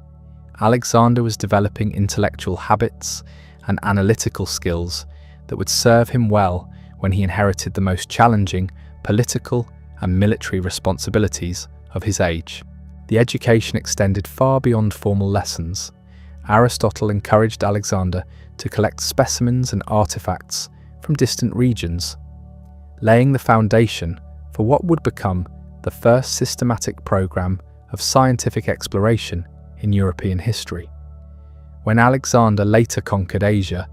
Alexander was developing intellectual habits and analytical skills that would serve him well when he inherited the most challenging political and military responsibilities of his age. The education extended far beyond formal lessons. Aristotle encouraged Alexander to collect specimens and artifacts from distant regions. laying the foundation for what would become the first systematic program of scientific exploration in European history. When Alexander later conquered Asia,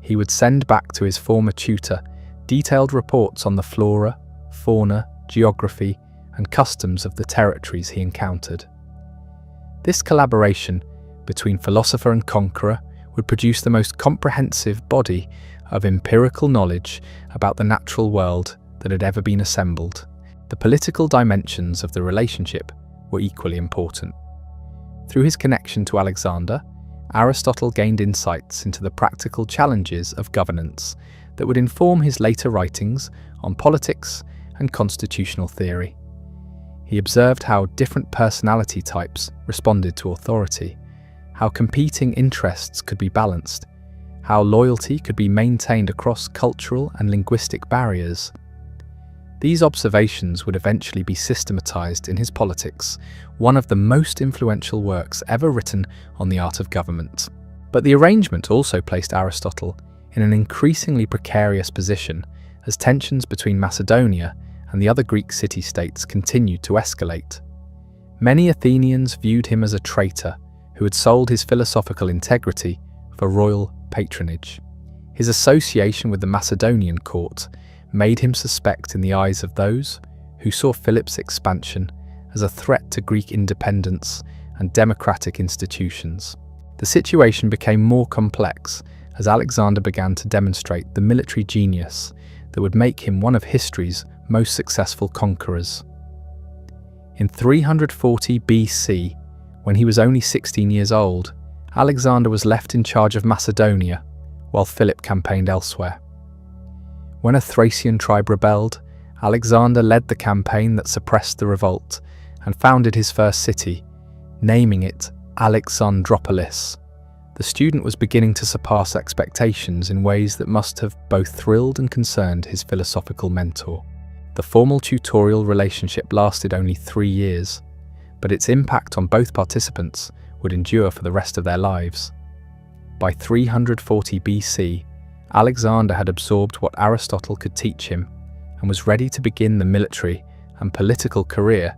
he would send back to his former tutor detailed reports on the flora, fauna, geography, and customs of the territories he encountered. This collaboration between philosopher and conqueror would produce the most comprehensive body of empirical knowledge about the natural world that had ever been assembled. The political dimensions of the relationship were equally important. Through his connection to Alexander, Aristotle gained insights into the practical challenges of governance that would inform his later writings on politics and constitutional theory. He observed how different personality types responded to authority, how competing interests could be balanced, how loyalty could be maintained across cultural and linguistic barriers. These observations would eventually be systematized in his Politics, one of the most influential works ever written on the art of government. But the arrangement also placed Aristotle in an increasingly precarious position as tensions between Macedonia and the other Greek city-states continued to escalate. Many Athenians viewed him as a traitor who had sold his philosophical integrity for royal patronage. His association with the Macedonian court made him suspect in the eyes of those who saw Philip's expansion as a threat to Greek independence and democratic institutions. The situation became more complex as Alexander began to demonstrate the military genius that would make him one of history's most successful conquerors. In 340 BC, when he was only 16 years old, Alexander was left in charge of Macedonia while Philip campaigned elsewhere. When a Thracian tribe rebelled, Alexander led the campaign that suppressed the revolt and founded his first city, naming it Alexandropolis. The student was beginning to surpass expectations in ways that must have both thrilled and concerned his philosophical mentor. The formal tutorial relationship lasted only 3 years, but its impact on both participants would endure for the rest of their lives. By 340 BC, Alexander had absorbed what Aristotle could teach him and was ready to begin the military and political career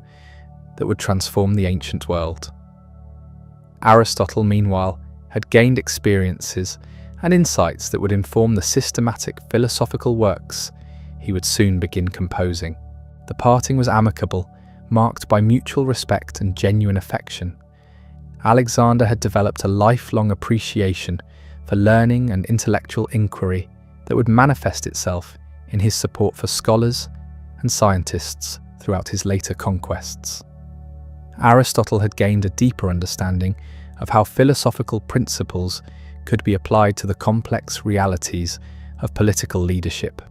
that would transform the ancient world. Aristotle, meanwhile, had gained experiences and insights that would inform the systematic philosophical works he would soon begin composing. The parting was amicable, marked by mutual respect and genuine affection. Alexander had developed a lifelong appreciation for learning and intellectual inquiry that would manifest itself in his support for scholars and scientists throughout his later conquests. Aristotle had gained a deeper understanding of how philosophical principles could be applied to the complex realities of political leadership.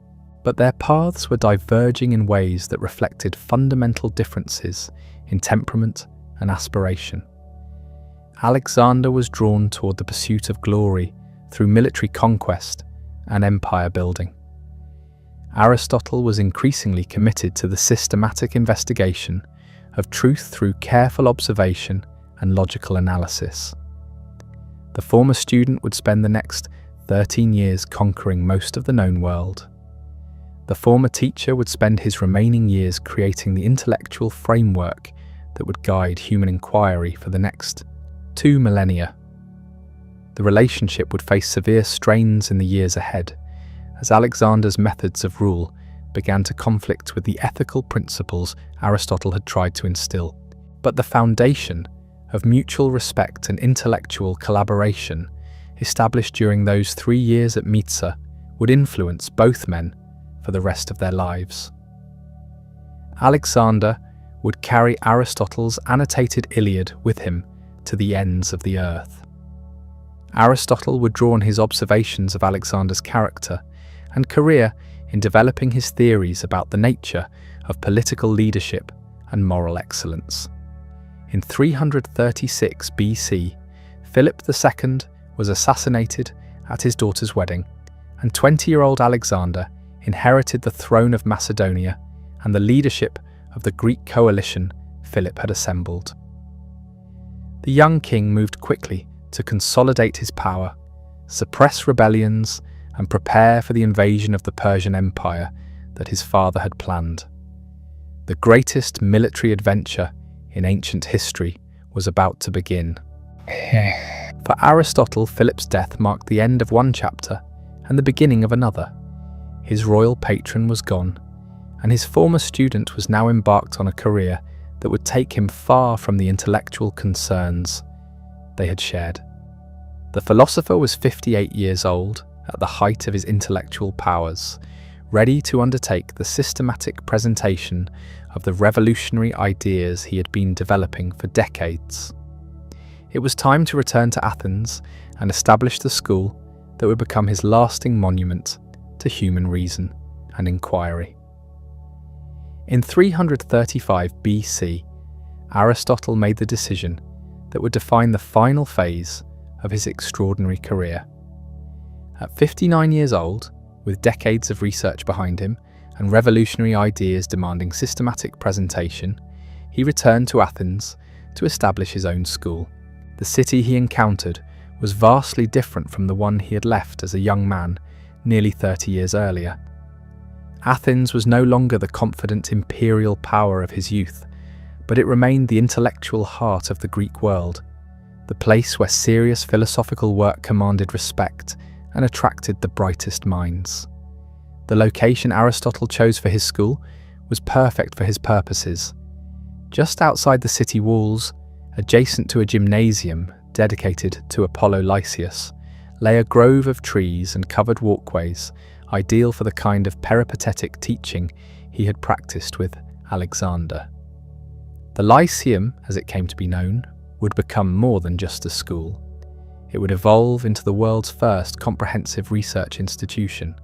But their paths were diverging in ways that reflected fundamental differences in temperament and aspiration. Alexander was drawn toward the pursuit of glory through military conquest and empire building. Aristotle was increasingly committed to the systematic investigation of truth through careful observation and logical analysis. The former student would spend the next 13 years conquering most of the known world. The former teacher would spend his remaining years creating the intellectual framework that would guide human inquiry for the next 2 millennia. The relationship would face severe strains in the years ahead, as Alexander's methods of rule began to conflict with the ethical principles Aristotle had tried to instill. But the foundation of mutual respect and intellectual collaboration established during those 3 years at Mysa would influence both men for the rest of their lives. Alexander would carry Aristotle's annotated Iliad with him to the ends of the earth. Aristotle would draw on his observations of Alexander's character and career in developing his theories about the nature of political leadership and moral excellence. In 336 BC, Philip II was assassinated at his daughter's wedding, and 20-year-old Alexander inherited the throne of Macedonia and the leadership of the Greek coalition Philip had assembled. The young king moved quickly to consolidate his power, suppress rebellions, and prepare for the invasion of the Persian Empire that his father had planned. The greatest military adventure in ancient history was about to begin. For Aristotle, Philip's death marked the end of one chapter and the beginning of another. His royal patron was gone, and his former student was now embarked on a career that would take him far from the intellectual concerns they had shared. The philosopher was 58 years old, at the height of his intellectual powers, ready to undertake the systematic presentation of the revolutionary ideas he had been developing for decades. It was time to return to Athens and establish the school that would become his lasting monument to human reason and inquiry. In 335 BC, Aristotle made the decision that would define the final phase of his extraordinary career. At 59 years old, with decades of research behind him and revolutionary ideas demanding systematic presentation, he returned to Athens to establish his own school. The city he encountered was vastly different from the one he had left as a young man nearly 30 years earlier. Athens was no longer the confident imperial power of his youth, but it remained the intellectual heart of the Greek world, the place where serious philosophical work commanded respect and attracted the brightest minds. The location Aristotle chose for his school was perfect for his purposes. Just outside the city walls, adjacent to a gymnasium dedicated to Apollo Lysias, lay a grove of trees and covered walkways, ideal for the kind of peripatetic teaching he had practiced with Alexander. The Lyceum, as it came to be known, would become more than just a school. It would evolve into the world's first comprehensive research institution,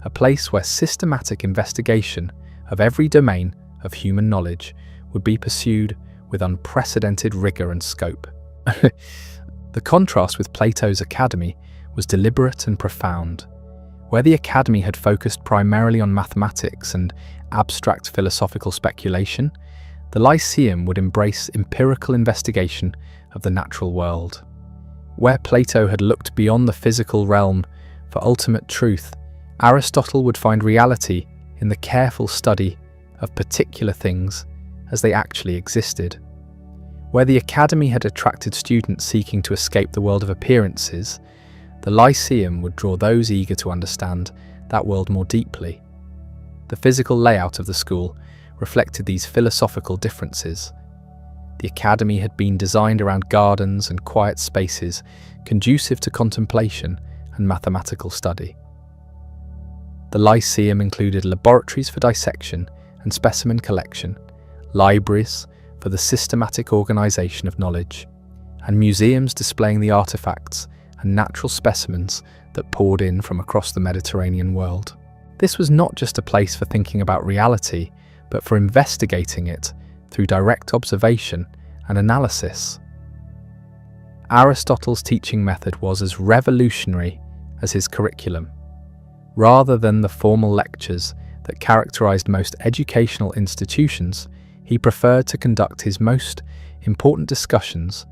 a place where systematic investigation of every domain of human knowledge would be pursued with unprecedented rigor and scope. The contrast with Plato's academy was deliberate and profound. Where the academy had focused primarily on mathematics and abstract philosophical speculation, the Lyceum would embrace empirical investigation of the natural world. Where Plato had looked beyond the physical realm for ultimate truth, Aristotle would find reality in the careful study of particular things as they actually existed. Where the academy had attracted students seeking to escape the world of appearances, the Lyceum would draw those eager to understand that world more deeply. The physical layout of the school reflected these philosophical differences. The academy had been designed around gardens and quiet spaces conducive to contemplation and mathematical study. The Lyceum included laboratories for dissection and specimen collection, libraries for the systematic organization of knowledge, and museums displaying the artifacts and natural specimens that poured in from across the Mediterranean world. This was not just a place for thinking about reality, but for investigating it through direct observation and analysis. Aristotle's teaching method was as revolutionary as his curriculum. Rather than the formal lectures that characterized most educational institutions, he preferred to conduct his most important discussions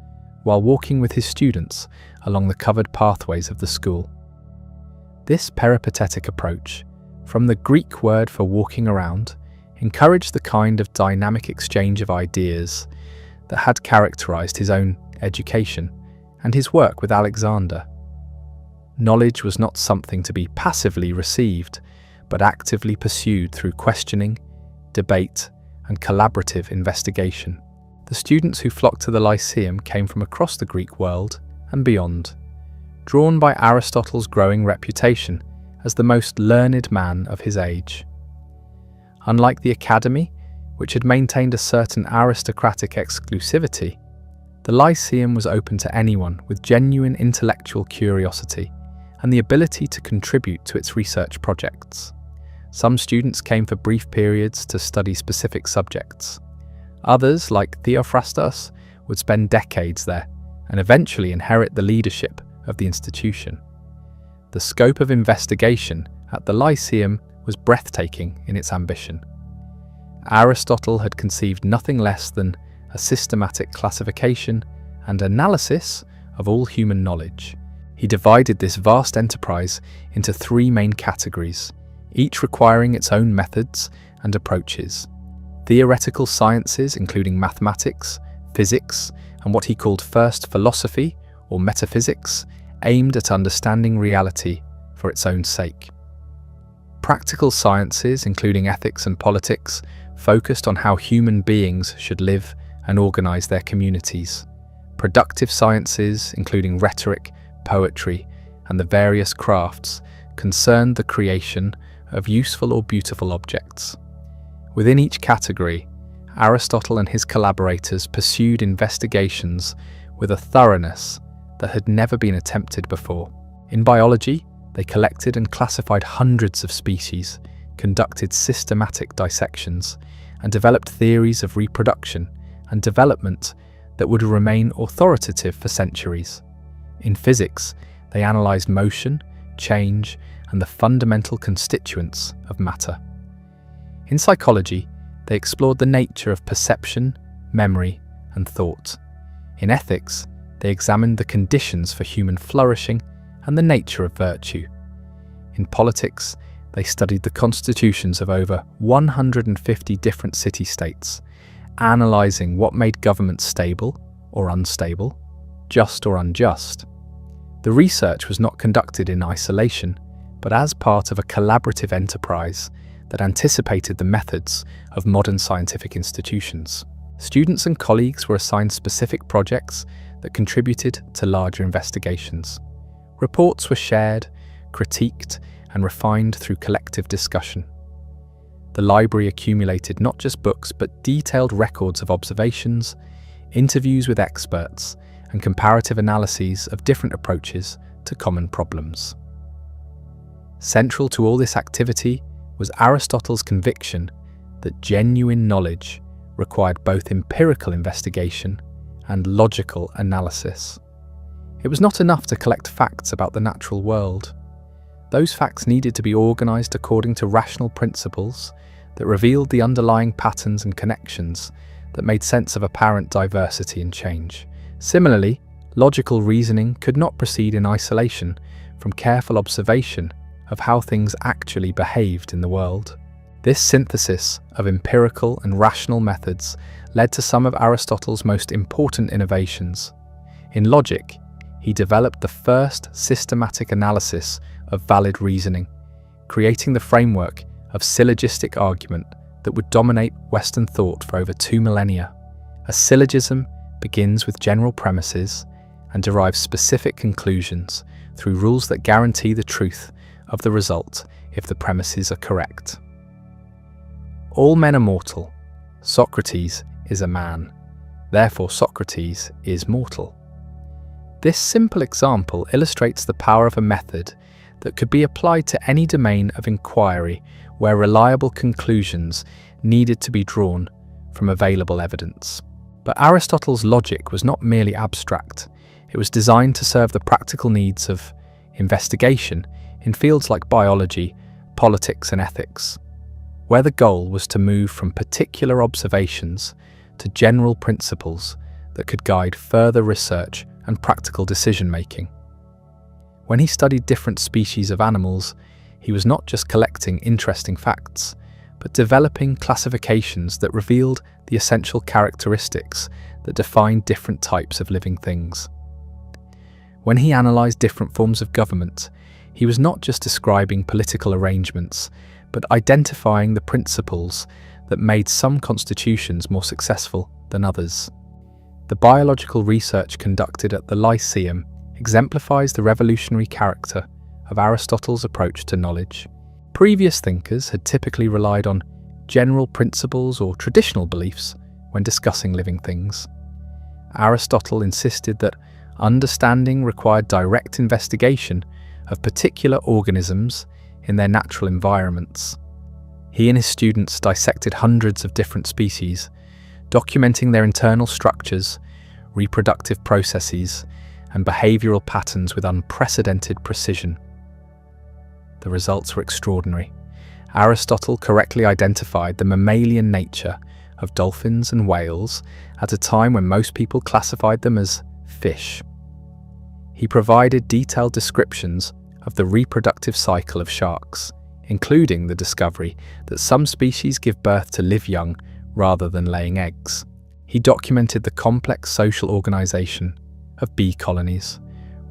while walking with his students along the covered pathways of the school. This peripatetic approach, from the Greek word for walking around, encouraged the kind of dynamic exchange of ideas that had characterized his own education and his work with Alexander. Knowledge was not something to be passively received, but actively pursued through questioning, debate, and collaborative investigation. The students who flocked to the Lyceum came from across the Greek world and beyond, drawn by Aristotle's growing reputation as the most learned man of his age. Unlike the academy, which had maintained a certain aristocratic exclusivity, the Lyceum was open to anyone with genuine intellectual curiosity and the ability to contribute to its research projects. Some students came for brief periods to study specific subjects. Others, like Theophrastus, would spend decades there and eventually inherit the leadership of the institution. The scope of investigation at the Lyceum was breathtaking in its ambition. Aristotle had conceived nothing less than a systematic classification and analysis of all human knowledge. He divided this vast enterprise into three main categories: each requiring its own methods and approaches. Theoretical sciences, including mathematics, physics, and what he called first philosophy or metaphysics, aimed at understanding reality for its own sake. Practical sciences, including ethics and politics, focused on how human beings should live and organize their communities. Productive sciences, including rhetoric, poetry, and the various crafts, concerned the creation of useful or beautiful objects. Within each category, Aristotle and his collaborators pursued investigations with a thoroughness that had never been attempted before. In biology, they collected and classified hundreds of species, conducted systematic dissections, and developed theories of reproduction and development that would remain authoritative for centuries. In physics, they analysed motion, change, and the fundamental constituents of matter. In psychology, they explored the nature of perception, memory, and thought. In ethics, they examined the conditions for human flourishing and the nature of virtue. In politics, they studied the constitutions of over 150 different city-states, analysing what made governments stable or unstable, just or unjust. The research was not conducted in isolation, but as part of a collaborative enterprise that anticipated the methods of modern scientific institutions. Students and colleagues were assigned specific projects that contributed to larger investigations. Reports were shared, critiqued, and refined through collective discussion. The library accumulated not just books but detailed records of observations, interviews with experts, and comparative analyses of different approaches to common problems. Central to all this activity was Aristotle's conviction that genuine knowledge required both empirical investigation and logical analysis. It was not enough to collect facts about the natural world. Those facts needed to be organised according to rational principles that revealed the underlying patterns and connections that made sense of apparent diversity and change. Similarly, logical reasoning could not proceed in isolation from careful observation of how things actually behaved in the world. This synthesis of empirical and rational methods led to some of Aristotle's most important innovations. In logic, he developed the first systematic analysis of valid reasoning, creating the framework of syllogistic argument that would dominate Western thought for over 2 millennia. A syllogism begins with general premises and derives specific conclusions through rules that guarantee the truth of the result if the premises are correct. All men are mortal. Socrates is a man. Therefore, Socrates is mortal. This simple example illustrates the power of a method that could be applied to any domain of inquiry where reliable conclusions needed to be drawn from available evidence. But Aristotle's logic was not merely abstract. It was designed to serve the practical needs of investigation in fields like biology, politics, and ethics, where the goal was to move from particular observations to general principles that could guide further research and practical decision-making. When he studied different species of animals, he was not just collecting interesting facts, but developing classifications that revealed the essential characteristics that define different types of living things. When he analysed different forms of government, he was not just describing political arrangements, but identifying the principles that made some constitutions more successful than others. The biological research conducted at the Lyceum exemplifies the revolutionary character of Aristotle's approach to knowledge. Previous thinkers had typically relied on general principles or traditional beliefs when discussing living things. Aristotle insisted that understanding required direct investigation of particular organisms in their natural environments. He and his students dissected hundreds of different species, documenting their internal structures, reproductive processes, and behavioural patterns with unprecedented precision. The results were extraordinary. Aristotle correctly identified the mammalian nature of dolphins and whales at a time when most people classified them as fish. He provided detailed descriptions of the reproductive cycle of sharks, including the discovery that some species give birth to live young rather than laying eggs. He documented the complex social organization of bee colonies,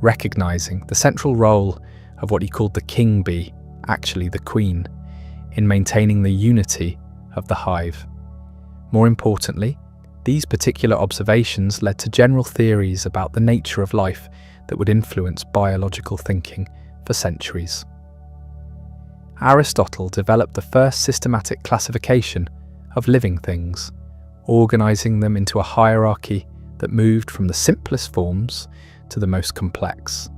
recognizing the central role of what he called the king bee, actually the queen, in maintaining the unity of the hive. More importantly, these particular observations led to general theories about the nature of life that would influence biological thinking for centuries. Aristotle developed the first systematic classification of living things, organizing them into a hierarchy that moved from the simplest forms to the most complex.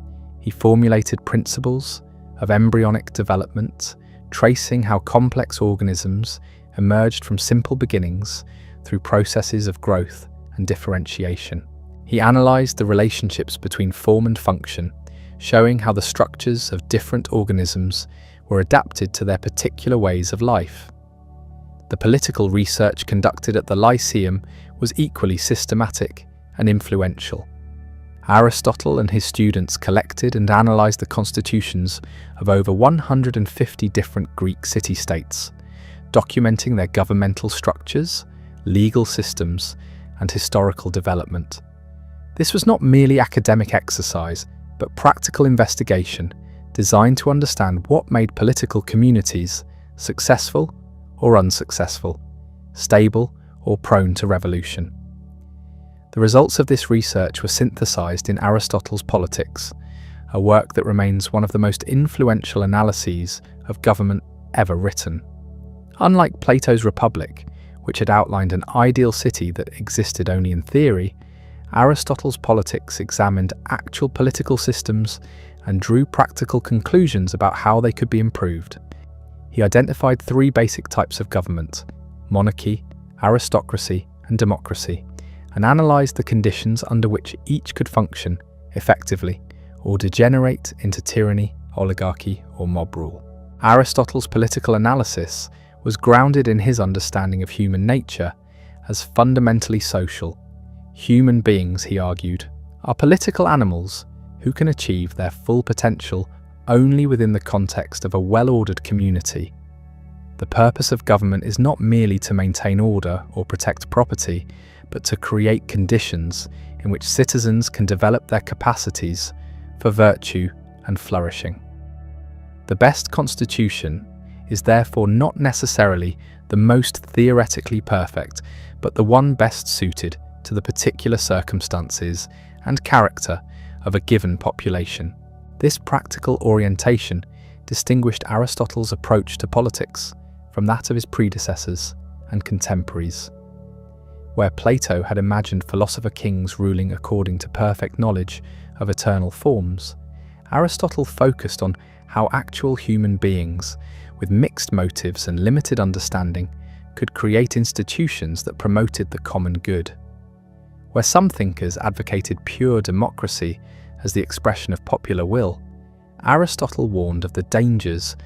He formulated principles of embryonic development, tracing how complex organisms emerged from simple beginnings through processes of growth and differentiation. He analyzed the relationships between form and function, showing how the structures of different organisms were adapted to their particular ways of life. The political research conducted at the Lyceum was equally systematic and influential. Aristotle and his students collected and analyzed the constitutions of over 150 different Greek city-states, documenting their governmental structures, legal systems, and historical development. This was not merely academic exercise, but practical investigation designed to understand what made political communities successful or unsuccessful, stable or prone to revolution. The results of this research were synthesized in Aristotle's Politics, a work that remains one of the most influential analyses of government ever written. Unlike Plato's Republic, which had outlined an ideal city that existed only in theory, Aristotle's Politics examined actual political systems and drew practical conclusions about how they could be improved. He identified three basic types of government: monarchy, aristocracy, and democracy, and analysed the conditions under which each could function effectively or degenerate into tyranny, oligarchy, or mob rule. Aristotle's political analysis was grounded in his understanding of human nature as fundamentally social. Human beings, he argued, are political animals who can achieve their full potential only within the context of a well-ordered community. The purpose of government is not merely to maintain order or protect property, but to create conditions in which citizens can develop their capacities for virtue and flourishing. The best constitution is therefore not necessarily the most theoretically perfect, but the one best suited to the particular circumstances and character of a given population. This practical orientation distinguished Aristotle's approach to politics from that of his predecessors and contemporaries. Where Plato had imagined philosopher kings ruling according to perfect knowledge of eternal forms, Aristotle focused on how actual human beings, with mixed motives and limited understanding, could create institutions that promoted the common good. Where some thinkers advocated pure democracy as the expression of popular will, Aristotle warned of the dangers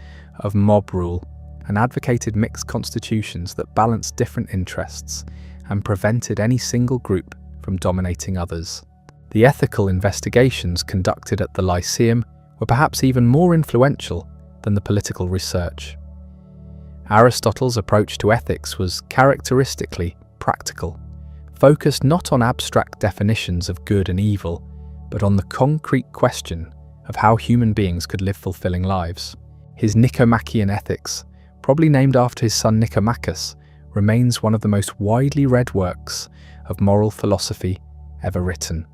of mob rule and advocated mixed constitutions that balanced different interests and prevented any single group from dominating others. The ethical investigations conducted at the Lyceum were perhaps even more influential than the political research. Aristotle's approach to ethics was characteristically practical, focused not on abstract definitions of good and evil, but on the concrete question of how human beings could live fulfilling lives. His Nicomachean Ethics, probably named after his son Nicomachus, remains one of the most widely read works of moral philosophy ever written.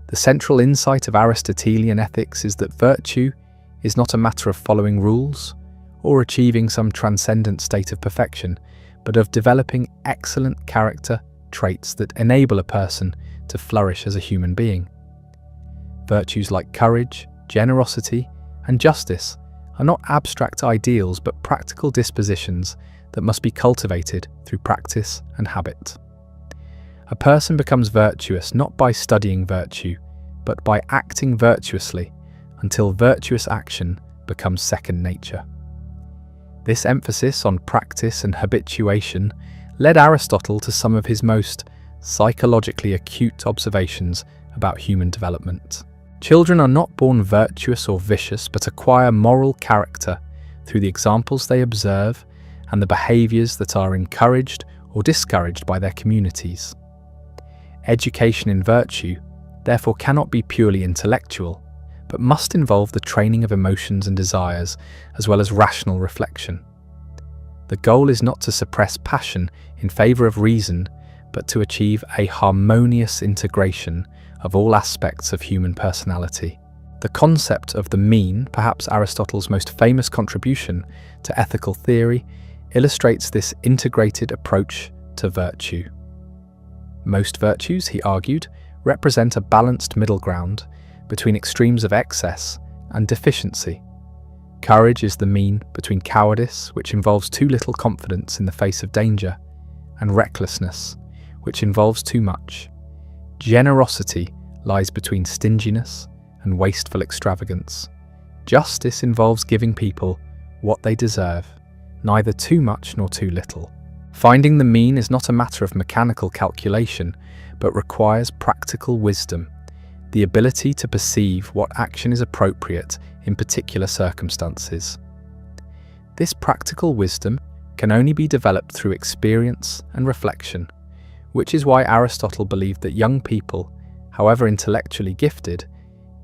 The central insight of Aristotelian ethics is that virtue is not a matter of following rules or achieving some transcendent state of perfection, but of developing excellent character traits that enable a person to flourish as a human being. Virtues like courage, generosity, and justice are not abstract ideals but practical dispositions that must be cultivated through practice and habit. A person becomes virtuous not by studying virtue, but by acting virtuously until virtuous action becomes second nature. This emphasis on practice and habituation led Aristotle to some of his most psychologically acute observations about human development. Children are not born virtuous or vicious, but acquire moral character through the examples they observe and the behaviours that are encouraged or discouraged by their communities. Education in virtue, therefore, cannot be purely intellectual, but must involve the training of emotions and desires, as well as rational reflection. The goal is not to suppress passion in favour of reason, but to achieve a harmonious integration of all aspects of human personality. The concept of the mean, perhaps Aristotle's most famous contribution to ethical theory, illustrates this integrated approach to virtue. Most virtues, he argued, represent a balanced middle ground between extremes of excess and deficiency. Courage is the mean between cowardice, which involves too little confidence in the face of danger, and recklessness, which involves too much. Generosity lies between stinginess and wasteful extravagance. Justice involves giving people what they deserve, neither too much nor too little. Finding the mean is not a matter of mechanical calculation, but requires practical wisdom, the ability to perceive what action is appropriate in particular circumstances. This practical wisdom can only be developed through experience and reflection, which is why Aristotle believed that young people, however intellectually gifted,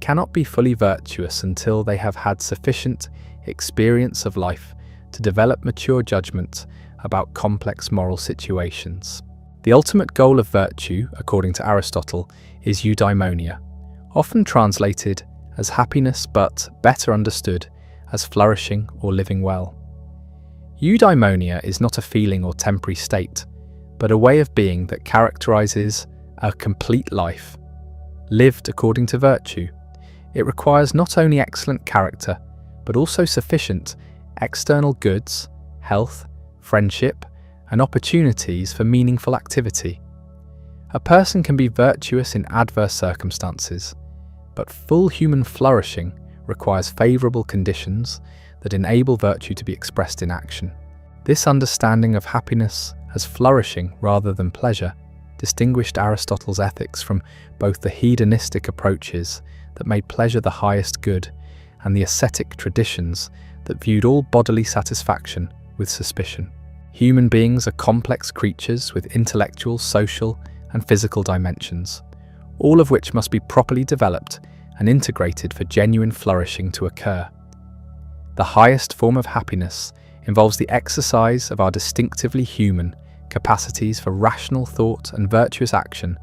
cannot be fully virtuous until they have had sufficient experience of life to develop mature judgment about complex moral situations. The ultimate goal of virtue, according to Aristotle, is eudaimonia, often translated as happiness but better understood as flourishing or living well. Eudaimonia is not a feeling or temporary state, but a way of being that characterizes a complete life, lived according to virtue. It requires not only excellent character, but also sufficient external goods, health, friendship, and opportunities for meaningful activity. A person can be virtuous in adverse circumstances, but full human flourishing requires favourable conditions that enable virtue to be expressed in action. This understanding of happiness as flourishing rather than pleasure distinguished Aristotle's ethics from both the hedonistic approaches that made pleasure the highest good and the ascetic traditions that viewed all bodily satisfaction with suspicion. Human beings are complex creatures with intellectual, social, and physical dimensions, all of which must be properly developed and integrated for genuine flourishing to occur. The highest form of happiness involves the exercise of our distinctively human capacities for rational thought and virtuous action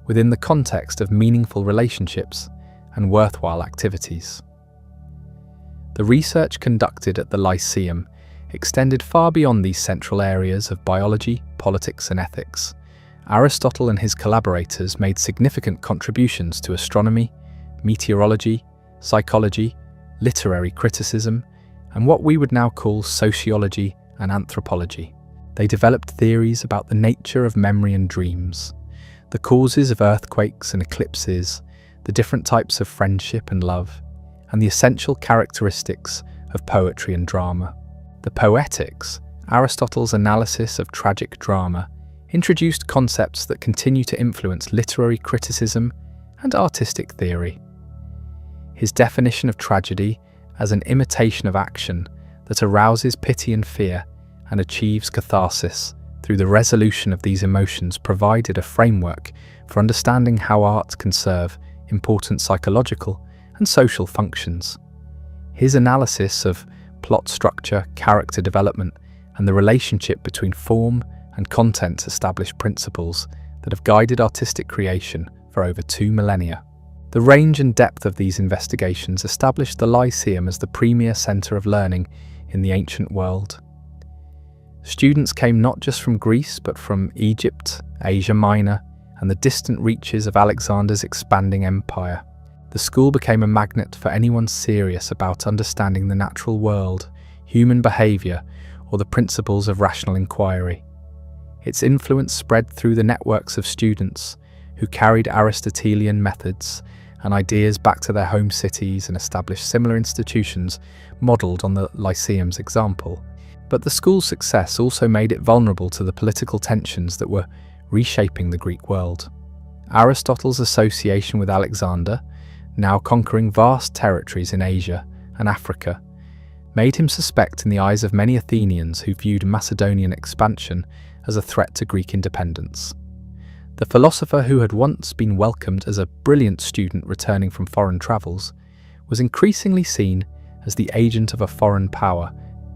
within the context of meaningful relationships and worthwhile activities. The research conducted at the Lyceum extended far beyond these central areas of biology, politics, and ethics. Aristotle and his collaborators made significant contributions to astronomy, meteorology, psychology, literary criticism, and what we would now call sociology and anthropology. They developed theories about the nature of memory and dreams, the causes of earthquakes and eclipses, the different types of friendship and love, and the essential characteristics of poetry and drama. The Poetics, Aristotle's analysis of tragic drama, introduced concepts that continue to influence literary criticism and artistic theory. His definition of tragedy as an imitation of action that arouses pity and fear and achieves catharsis through the resolution of these emotions provided a framework for understanding how art can serve important psychological and social functions. His analysis of plot structure, character development, and the relationship between form and content established principles that have guided artistic creation for over 2 millennia. The range and depth of these investigations established the Lyceum as the premier centre of learning in the ancient world. Students came not just from Greece, but from Egypt, Asia Minor, and the distant reaches of Alexander's expanding empire. The school became a magnet for anyone serious about understanding the natural world, human behaviour, or the principles of rational inquiry. Its influence spread through the networks of students who carried Aristotelian methods and ideas back to their home cities and established similar institutions modelled on the Lyceum's example. But the school's success also made it vulnerable to the political tensions that were reshaping the Greek world. Aristotle's association with Alexander, now conquering vast territories in Asia and Africa, made him suspect in the eyes of many Athenians who viewed Macedonian expansion as a threat to Greek independence. The philosopher, who had once been welcomed as a brilliant student returning from foreign travels, was increasingly seen as the agent of a foreign power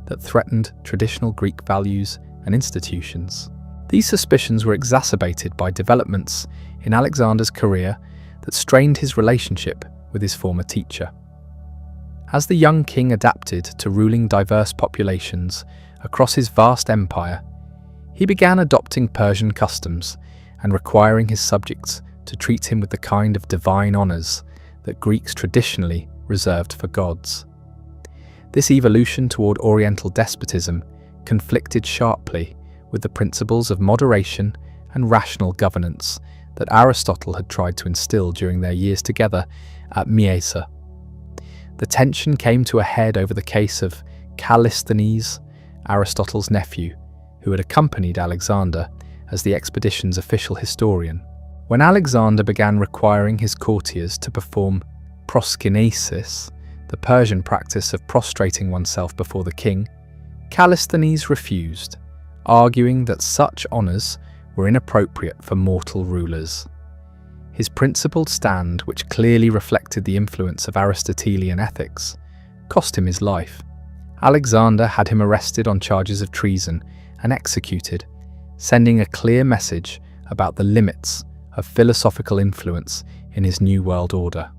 that threatened traditional Greek values and institutions. These suspicions were exacerbated by developments in Alexander's career that strained his relationship with his former teacher. As the young king adapted to ruling diverse populations across his vast empire, he began adopting Persian customs and requiring his subjects to treat him with the kind of divine honours that Greeks traditionally reserved for gods. This evolution toward Oriental despotism conflicted sharply with the principles of moderation and rational governance that Aristotle had tried to instill during their years together at Mysa. The tension came to a head over the case of Callisthenes, Aristotle's nephew, who had accompanied Alexander as the expedition's official historian. When Alexander began requiring his courtiers to perform proskinesis, the Persian practice of prostrating oneself before the king, Callisthenes refused, arguing that such honours were inappropriate for mortal rulers. His principled stand, which clearly reflected the influence of Aristotelian ethics, cost him his life. Alexander had him arrested on charges of treason and executed, sending a clear message about the limits of philosophical influence in his new world order.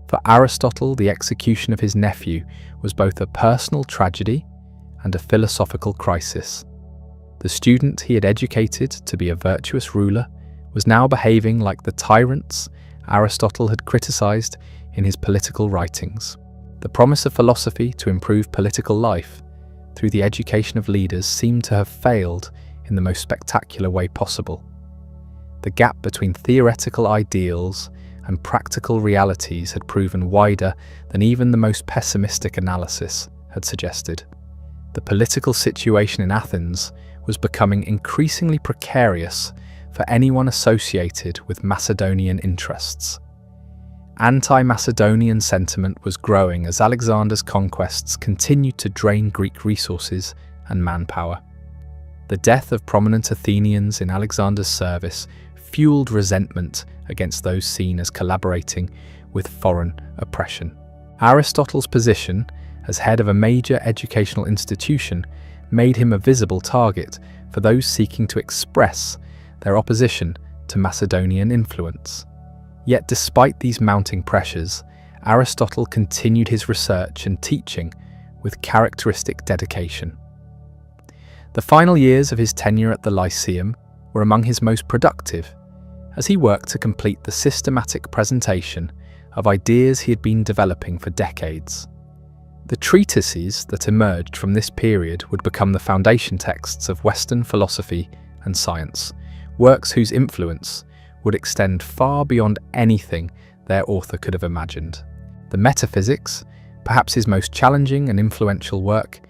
For Aristotle, the execution of his nephew was both a personal tragedy and a philosophical crisis. The student he had educated to be a virtuous ruler was now behaving like the tyrants Aristotle had criticized in his political writings. The promise of philosophy to improve political life through the education of leaders seemed to have failed in the most spectacular way possible. The gap between theoretical ideals and practical realities had proven wider than even the most pessimistic analysis had suggested. The political situation in Athens was becoming increasingly precarious for anyone associated with Macedonian interests. Anti-Macedonian sentiment was growing as Alexander's conquests continued to drain Greek resources and manpower. The death of prominent Athenians in Alexander's service fueled resentment against those seen as collaborating with foreign oppression. Aristotle's position as head of a major educational institution made him a visible target for those seeking to express their opposition to Macedonian influence. Yet despite these mounting pressures, Aristotle continued his research and teaching with characteristic dedication. The final years of his tenure at the Lyceum were among his most productive, as he worked to complete the systematic presentation of ideas he had been developing for decades. The treatises that emerged from this period would become the foundation texts of Western philosophy and science, works whose influence would extend far beyond anything their author could have imagined. The Metaphysics, perhaps his most challenging and influential work,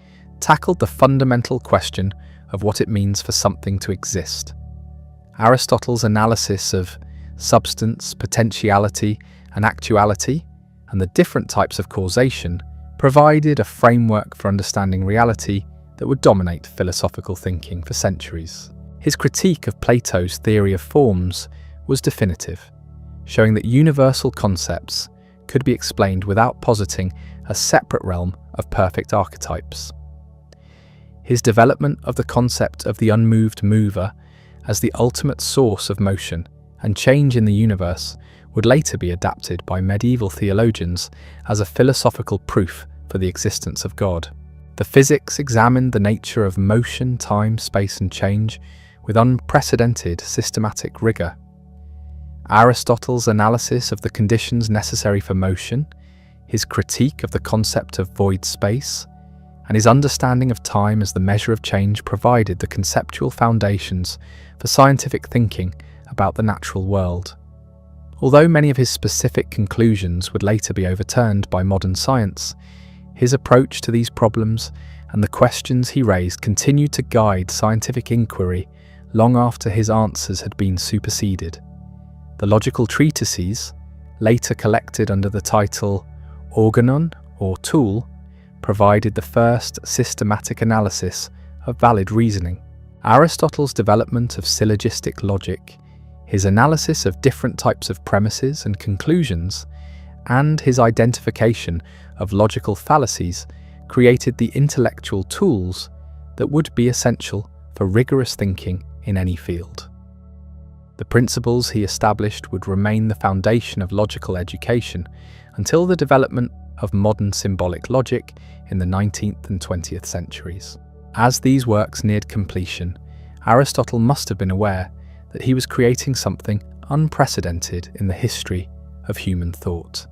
tackled the fundamental question of what it means for something to exist. Aristotle's analysis of substance, potentiality, and actuality, and the different types of causation, provided a framework for understanding reality that would dominate philosophical thinking for centuries. His critique of Plato's theory of forms was definitive, showing that universal concepts could be explained without positing a separate realm of perfect archetypes. His development of the concept of the unmoved mover as the ultimate source of motion and change in the universe would later be adapted by medieval theologians as a philosophical proof for the existence of God. The Physics examined the nature of motion, time, space, and change with unprecedented systematic rigor. Aristotle's analysis of the conditions necessary for motion, his critique of the concept of void space, and his understanding of time as the measure of change provided the conceptual foundations for scientific thinking about the natural world. Although many of his specific conclusions would later be overturned by modern science, his approach to these problems and the questions he raised continued to guide scientific inquiry long after his answers had been superseded. The logical treatises, later collected under the title Organon or Tool, provided the first systematic analysis of valid reasoning. Aristotle's development of syllogistic logic, his analysis of different types of premises and conclusions, and his identification of logical fallacies created the intellectual tools that would be essential for rigorous thinking in any field. The principles he established would remain the foundation of logical education until the development of modern symbolic logic in the 19th and 20th centuries. As these works neared completion, Aristotle must have been aware that he was creating something unprecedented in the history of human thought.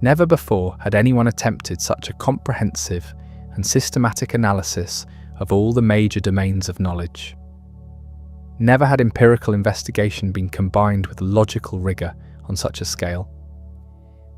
Never before had anyone attempted such a comprehensive and systematic analysis of all the major domains of knowledge. Never had empirical investigation been combined with logical rigor on such a scale.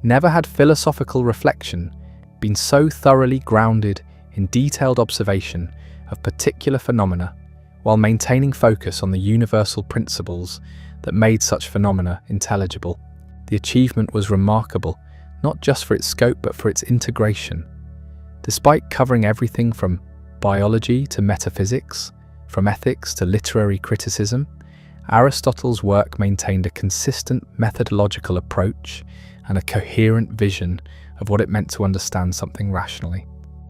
Never had philosophical reflection been so thoroughly grounded in detailed observation of particular phenomena while maintaining focus on the universal principles that made such phenomena intelligible. The achievement was remarkable, not just for its scope but for its integration. Despite covering everything from biology to metaphysics, from ethics to literary criticism, Aristotle's work maintained a consistent methodological approach and a coherent vision of what it meant to understand something rationally.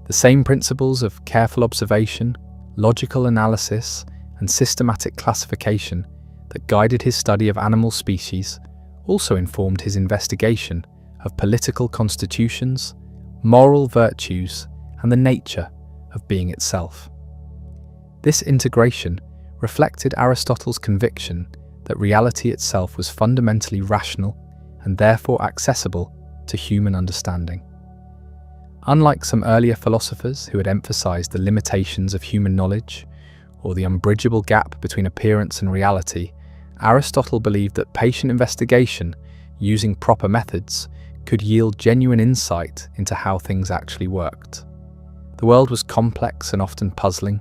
The same principles of careful observation, logical analysis, and systematic classification that guided his study of animal species also informed his investigation of political constitutions, moral virtues, and the nature of being itself. This integration reflected Aristotle's conviction that reality itself was fundamentally rational and therefore accessible to human understanding. Unlike some earlier philosophers who had emphasized the limitations of human knowledge or the unbridgeable gap between appearance and reality, Aristotle believed that patient investigation, using proper methods, could yield genuine insight into how things actually worked. The world was complex and often puzzling,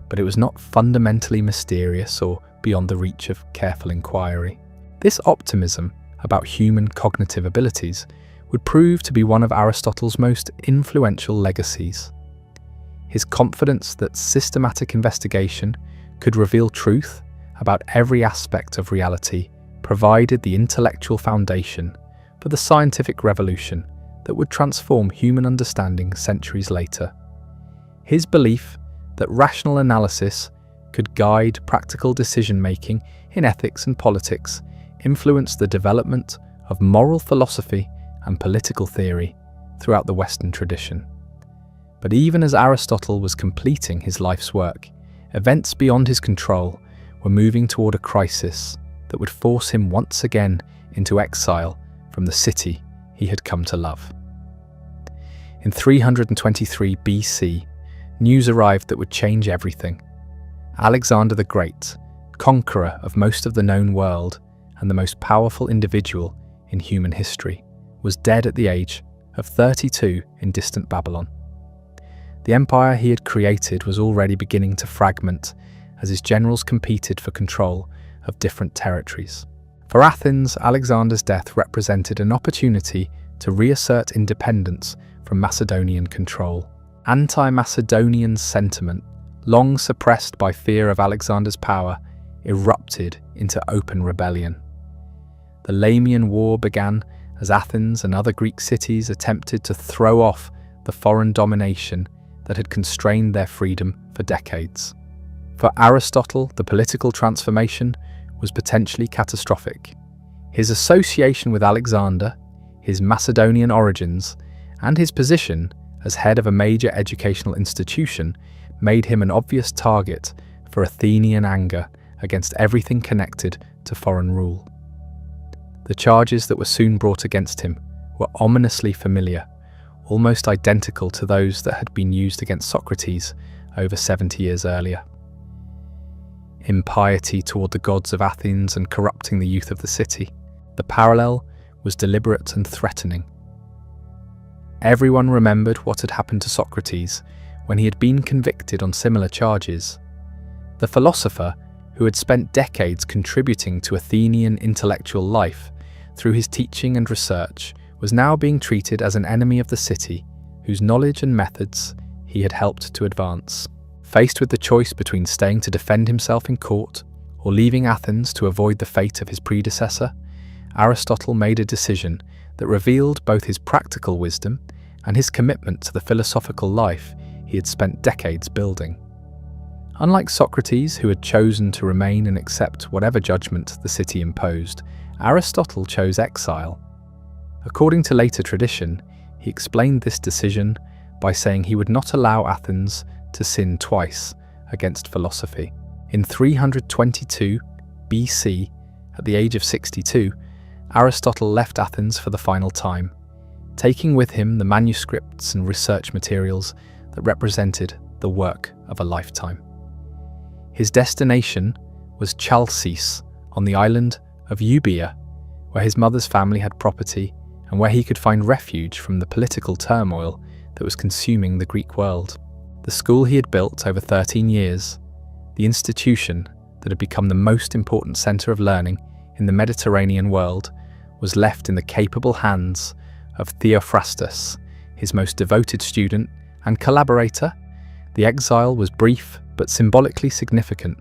but it was not fundamentally mysterious or beyond the reach of careful inquiry. This optimism about human cognitive abilities would prove to be one of Aristotle's most influential legacies. His confidence that systematic investigation could reveal truth about every aspect of reality provided the intellectual foundation for the scientific revolution that would transform human understanding centuries later. His belief that rational analysis could guide practical decision-making in ethics and politics influenced the development of moral philosophy and political theory throughout the Western tradition. But even as Aristotle was completing his life's work, events beyond his control were moving toward a crisis that would force him once again into exile from the city he had come to love. In 323 BC, news arrived that would change everything. Alexander the Great, conqueror of most of the known world and the most powerful individual in human history, was dead at the age of 32 in distant Babylon. The empire he had created was already beginning to fragment as his generals competed for control of different territories. For Athens, Alexander's death represented an opportunity to reassert independence from Macedonian control. Anti-Macedonian sentiment, long suppressed by fear of Alexander's power, erupted into open rebellion. The Lamian War began as Athens and other Greek cities attempted to throw off the foreign domination that had constrained their freedom for decades. For Aristotle, the political transformation was potentially catastrophic. His association with Alexander, his Macedonian origins, and his position as head of a major educational institution made him an obvious target for Athenian anger against everything connected to foreign rule. The charges that were soon brought against him were ominously familiar, almost identical to those that had been used against Socrates over 70 years earlier. Impiety toward the gods of Athens and corrupting the youth of the city. The parallel was deliberate and threatening. Everyone remembered what had happened to Socrates when he had been convicted on similar charges. The philosopher, who had spent decades contributing to Athenian intellectual life through his teaching and research, was now being treated as an enemy of the city whose knowledge and methods he had helped to advance. Faced with the choice between staying to defend himself in court or leaving Athens to avoid the fate of his predecessor, Aristotle made a decision that revealed both his practical wisdom and his commitment to the philosophical life he had spent decades building. Unlike Socrates, who had chosen to remain and accept whatever judgment the city imposed, Aristotle chose exile. According to later tradition, he explained this decision by saying he would not allow Athens to sin twice against philosophy. In 322 BC, at the age of 62, Aristotle left Athens for the final time, taking with him the manuscripts and research materials that represented the work of a lifetime. His destination was Chalcis, on the island of Euboea, where his mother's family had property and where he could find refuge from the political turmoil that was consuming the Greek world. The school he had built over 13 years, the institution that had become the most important centre of learning in the Mediterranean world, was left in the capable hands of Theophrastus, his most devoted student and collaborator. The exile was brief but symbolically significant.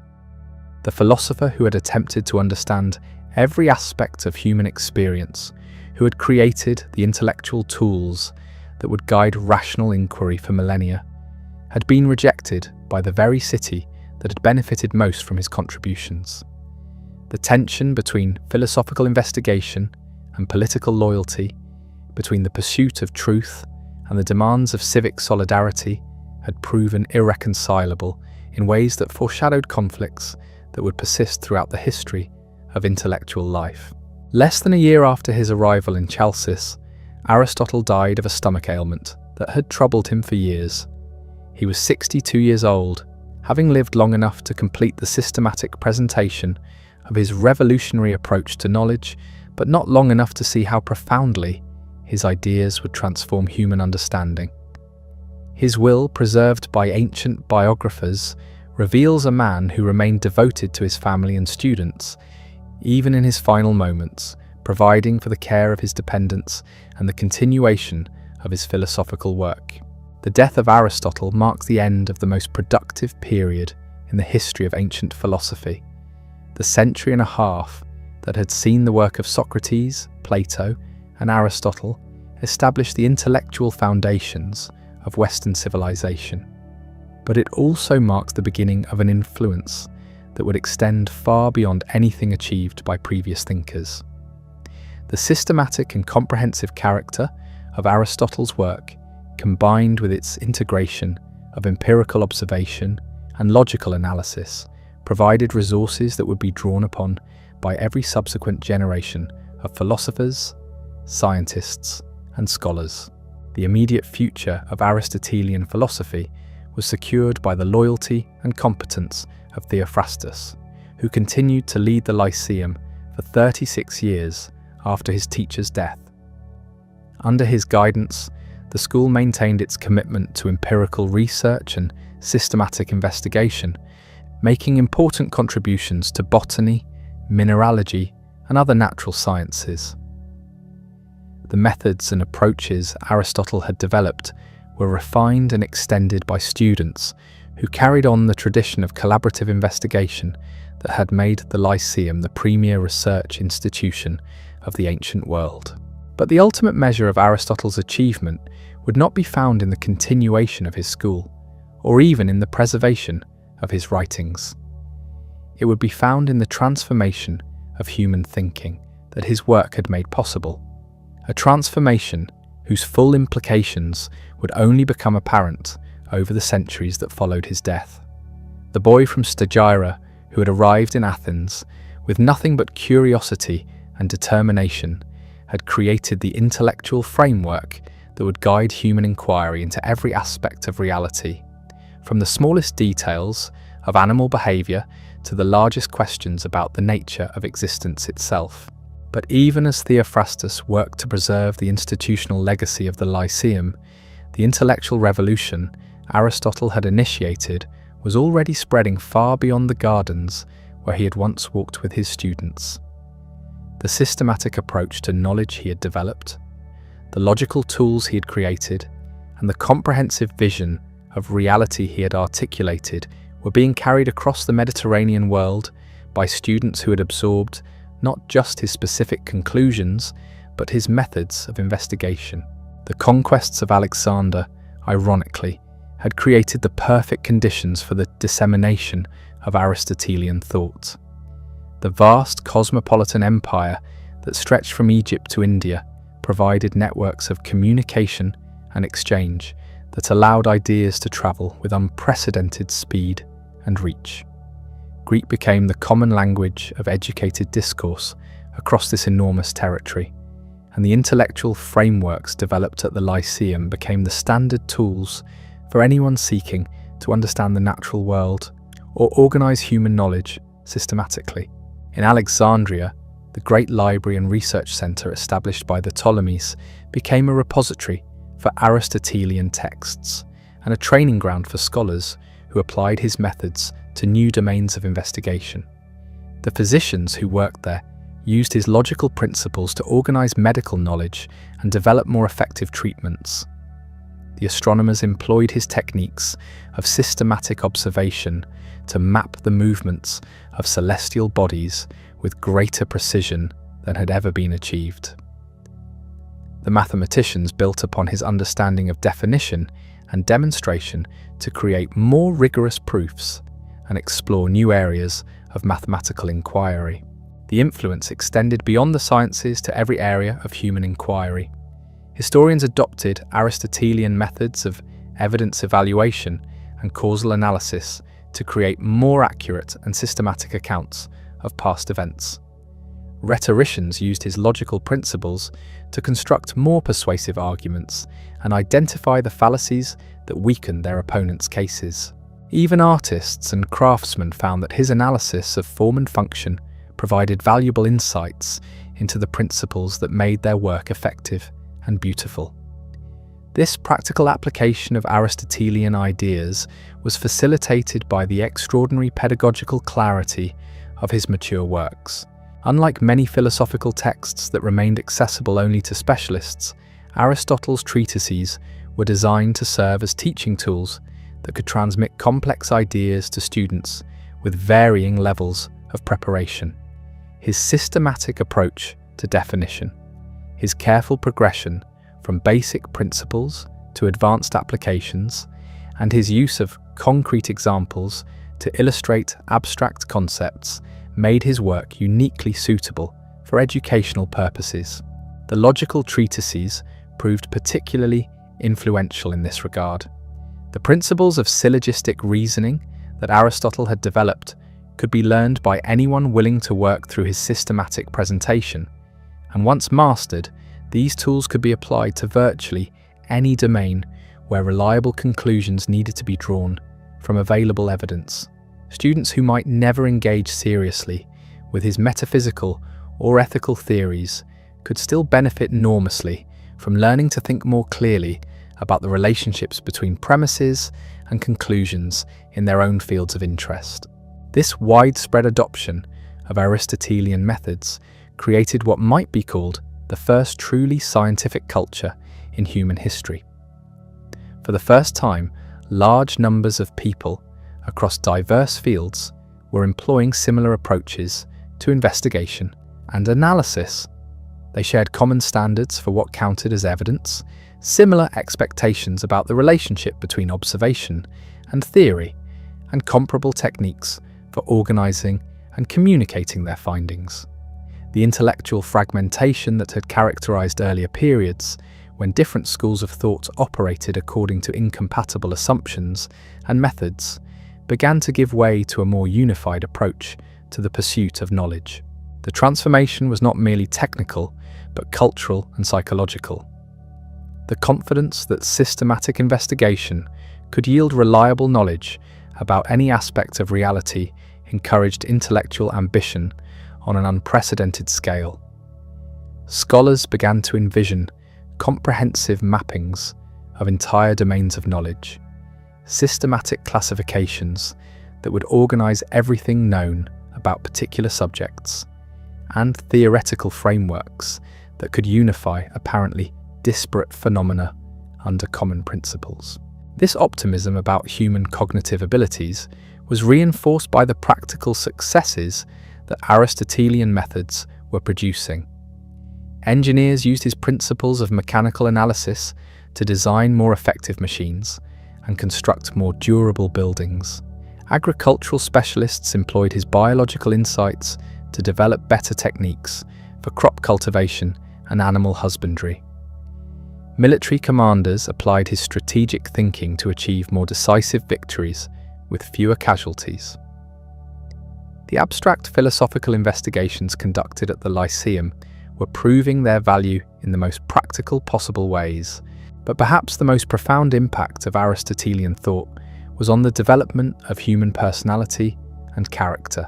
The philosopher who had attempted to understand every aspect of human experience, who had created the intellectual tools that would guide rational inquiry for millennia, had been rejected by the very city that had benefited most from his contributions. The tension between philosophical investigation and political loyalty, between the pursuit of truth and the demands of civic solidarity, had proven irreconcilable in ways that foreshadowed conflicts that would persist throughout the history of intellectual life. Less than a year after his arrival in Chalcis, Aristotle died of a stomach ailment that had troubled him for years. He was 62 years old, having lived long enough to complete the systematic presentation of his revolutionary approach to knowledge, but not long enough to see how profoundly his ideas would transform human understanding. His will, preserved by ancient biographers, reveals a man who remained devoted to his family and students, even in his final moments, providing for the care of his dependents and the continuation of his philosophical work. The death of Aristotle marks the end of the most productive period in the history of ancient philosophy. The century and a half that had seen the work of Socrates, Plato, and Aristotle establish the intellectual foundations of Western civilization. But it also marks the beginning of an influence that would extend far beyond anything achieved by previous thinkers. The systematic and comprehensive character of Aristotle's work, combined with its integration of empirical observation and logical analysis, provided resources that would be drawn upon by every subsequent generation of philosophers, scientists, and scholars. The immediate future of Aristotelian philosophy was secured by the loyalty and competence of Theophrastus, who continued to lead the Lyceum for 36 years after his teacher's death. Under his guidance, the school maintained its commitment to empirical research and systematic investigation, making important contributions to botany, mineralogy, and other natural sciences. The methods and approaches Aristotle had developed were refined and extended by students who carried on the tradition of collaborative investigation that had made the Lyceum the premier research institution of the ancient world. But the ultimate measure of Aristotle's achievement would not be found in the continuation of his school, or even in the preservation of his writings. It would be found in the transformation of human thinking that his work had made possible, a transformation whose full implications would only become apparent over the centuries that followed his death. The boy from Stagira, who had arrived in Athens with nothing but curiosity and determination, had created the intellectual framework that would guide human inquiry into every aspect of reality, from the smallest details of animal behaviour to the largest questions about the nature of existence itself. But even as Theophrastus worked to preserve the institutional legacy of the Lyceum, the intellectual revolution Aristotle had initiated was already spreading far beyond the gardens where he had once walked with his students. The systematic approach to knowledge he had developed, the logical tools he had created, and the comprehensive vision of reality he had articulated were being carried across the Mediterranean world by students who had absorbed not just his specific conclusions, but his methods of investigation. The conquests of Alexander, ironically, had created the perfect conditions for the dissemination of Aristotelian thought. The vast cosmopolitan empire that stretched from Egypt to India provided networks of communication and exchange that allowed ideas to travel with unprecedented speed and reach. Greek became the common language of educated discourse across this enormous territory, and the intellectual frameworks developed at the Lyceum became the standard tools for anyone seeking to understand the natural world or organize human knowledge systematically. In Alexandria, the great library and research center established by the Ptolemies became a repository for Aristotelian texts and a training ground for scholars who applied his methods to new domains of investigation. The physicians who worked there used his logical principles to organize medical knowledge and develop more effective treatments. The astronomers employed his techniques of systematic observation to map the movements of celestial bodies with greater precision than had ever been achieved. The mathematicians built upon his understanding of definition and demonstration to create more rigorous proofs and explore new areas of mathematical inquiry. The influence extended beyond the sciences to every area of human inquiry. Historians adopted Aristotelian methods of evidence evaluation and causal analysis to create more accurate and systematic accounts of past events. Rhetoricians used his logical principles to construct more persuasive arguments and identify the fallacies that weakened their opponents' cases. Even artists and craftsmen found that his analysis of form and function provided valuable insights into the principles that made their work effective and beautiful. This practical application of Aristotelian ideas was facilitated by the extraordinary pedagogical clarity of his mature works. Unlike many philosophical texts that remained accessible only to specialists, Aristotle's treatises were designed to serve as teaching tools that could transmit complex ideas to students with varying levels of preparation. His systematic approach to definition, his careful progression from basic principles to advanced applications, and his use of concrete examples to illustrate abstract concepts made his work uniquely suitable for educational purposes. The logical treatises proved particularly influential in this regard. The principles of syllogistic reasoning that Aristotle had developed could be learned by anyone willing to work through his systematic presentation, and once mastered, these tools could be applied to virtually any domain where reliable conclusions needed to be drawn from available evidence. Students who might never engage seriously with his metaphysical or ethical theories could still benefit enormously from learning to think more clearly about the relationships between premises and conclusions in their own fields of interest. This widespread adoption of Aristotelian methods created what might be called the first truly scientific culture in human history. For the first time, large numbers of people across diverse fields were employing similar approaches to investigation and analysis. They shared common standards for what counted as evidence, similar expectations about the relationship between observation and theory, and comparable techniques for organizing and communicating their findings. The intellectual fragmentation that had characterized earlier periods, when different schools of thought operated according to incompatible assumptions and methods, began to give way to a more unified approach to the pursuit of knowledge. The transformation was not merely technical, but cultural and psychological. The confidence that systematic investigation could yield reliable knowledge about any aspect of reality encouraged intellectual ambition on an unprecedented scale. Scholars began to envision comprehensive mappings of entire domains of knowledge, systematic classifications that would organize everything known about particular subjects, and theoretical frameworks that could unify apparently disparate phenomena under common principles. This optimism about human cognitive abilities was reinforced by the practical successes that Aristotelian methods were producing. Engineers used his principles of mechanical analysis to design more effective machines and construct more durable buildings. Agricultural specialists employed his biological insights to develop better techniques for crop cultivation and animal husbandry. Military commanders applied his strategic thinking to achieve more decisive victories with fewer casualties. The abstract philosophical investigations conducted at the Lyceum were proving their value in the most practical possible ways, but perhaps the most profound impact of Aristotelian thought was on the development of human personality and character.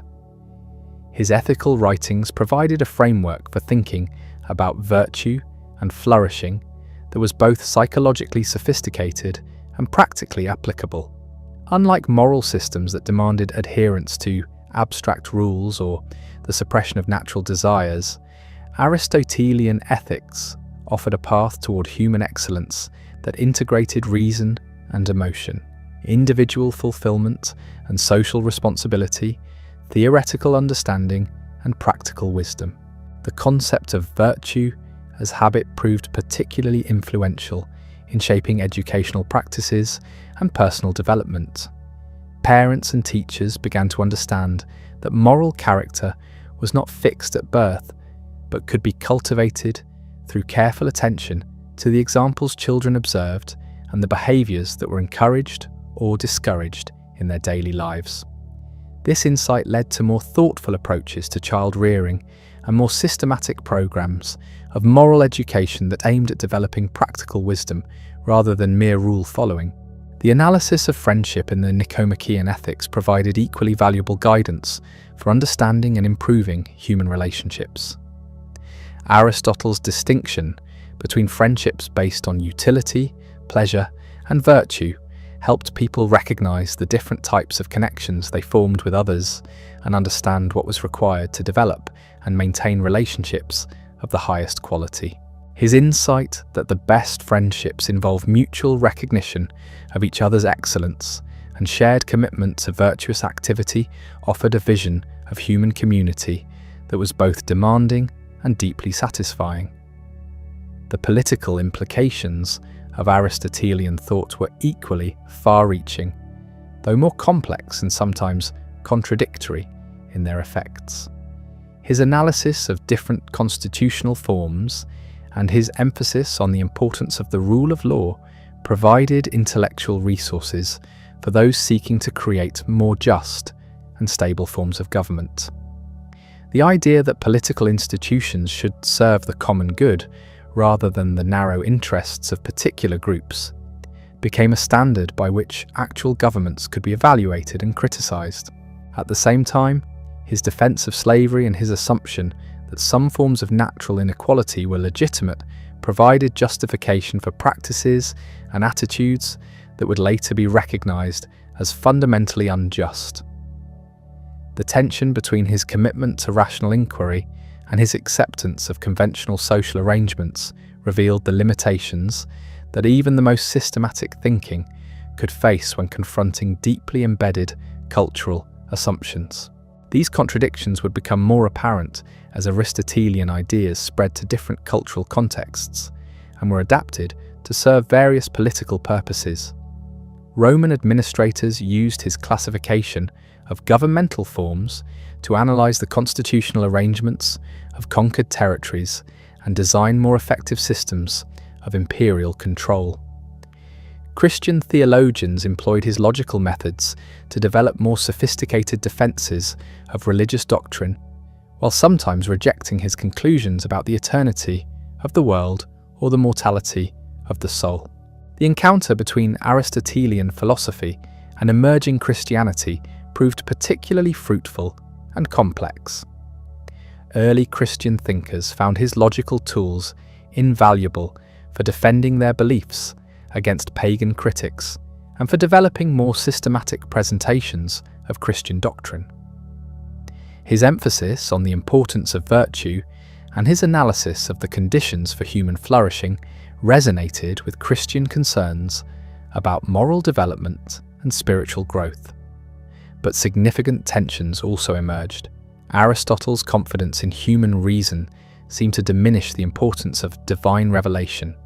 His ethical writings provided a framework for thinking about virtue and flourishing that was both psychologically sophisticated and practically applicable. Unlike moral systems that demanded adherence to abstract rules or the suppression of natural desires, Aristotelian ethics offered a path toward human excellence that integrated reason and emotion, individual fulfillment and social responsibility, theoretical understanding and practical wisdom. The concept of virtue as habit proved particularly influential in shaping educational practices and personal development. Parents and teachers began to understand that moral character was not fixed at birth, but could be cultivated through careful attention to the examples children observed and the behaviours that were encouraged or discouraged in their daily lives. This insight led to more thoughtful approaches to child rearing and more systematic programs of moral education that aimed at developing practical wisdom rather than mere rule following. The analysis of friendship in the Nicomachean Ethics provided equally valuable guidance for understanding and improving human relationships. Aristotle's distinction between friendships based on utility, pleasure, and virtue helped people recognize the different types of connections they formed with others and understand what was required to develop and maintain relationships of the highest quality. His insight that the best friendships involve mutual recognition of each other's excellence and shared commitment to virtuous activity offered a vision of human community that was both demanding and deeply satisfying. The political implications of Aristotelian thought were equally far-reaching, though more complex and sometimes contradictory in their effects. His analysis of different constitutional forms and his emphasis on the importance of the rule of law provided intellectual resources for those seeking to create more just and stable forms of government. The idea that political institutions should serve the common good rather than the narrow interests of particular groups became a standard by which actual governments could be evaluated and criticized. At the same time, his defense of slavery and his assumption that some forms of natural inequality were legitimate provided justification for practices and attitudes that would later be recognized as fundamentally unjust. The tension between his commitment to rational inquiry and his acceptance of conventional social arrangements revealed the limitations that even the most systematic thinking could face when confronting deeply embedded cultural assumptions. These contradictions would become more apparent as Aristotelian ideas spread to different cultural contexts and were adapted to serve various political purposes. Roman administrators used his classification of governmental forms to analyze the constitutional arrangements of conquered territories and design more effective systems of imperial control. Christian theologians employed his logical methods to develop more sophisticated defenses of religious doctrine, while sometimes rejecting his conclusions about the eternity of the world or the mortality of the soul. The encounter between Aristotelian philosophy and emerging Christianity proved particularly fruitful and complex. Early Christian thinkers found his logical tools invaluable for defending their beliefs against pagan critics and for developing more systematic presentations of Christian doctrine. His emphasis on the importance of virtue and his analysis of the conditions for human flourishing resonated with Christian concerns about moral development and spiritual growth. But significant tensions also emerged. Aristotle's confidence in human reason seemed to diminish the importance of divine revelation,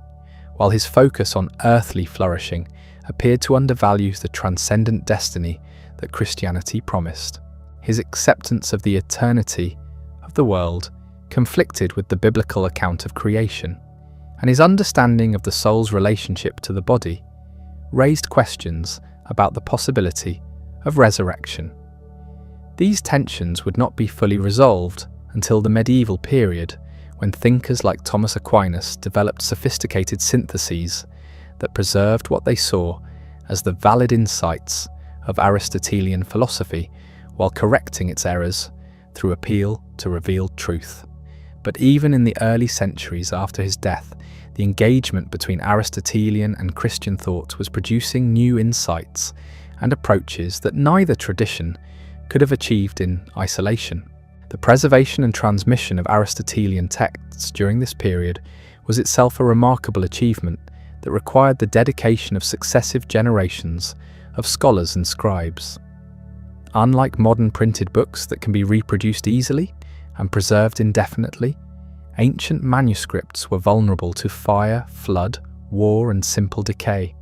while his focus on earthly flourishing appeared to undervalue the transcendent destiny that Christianity promised. His acceptance of the eternity of the world conflicted with the biblical account of creation, and his understanding of the soul's relationship to the body raised questions about the possibility of resurrection. These tensions would not be fully resolved until the medieval period, when thinkers like Thomas Aquinas developed sophisticated syntheses that preserved what they saw as the valid insights of Aristotelian philosophy while correcting its errors through appeal to revealed truth. But even in the early centuries after his death, the engagement between Aristotelian and Christian thought was producing new insights and approaches that neither tradition could have achieved in isolation. The preservation and transmission of Aristotelian texts during this period was itself a remarkable achievement that required the dedication of successive generations of scholars and scribes. Unlike modern printed books that can be reproduced easily and preserved indefinitely, ancient manuscripts were vulnerable to fire, flood, war, and simple decay.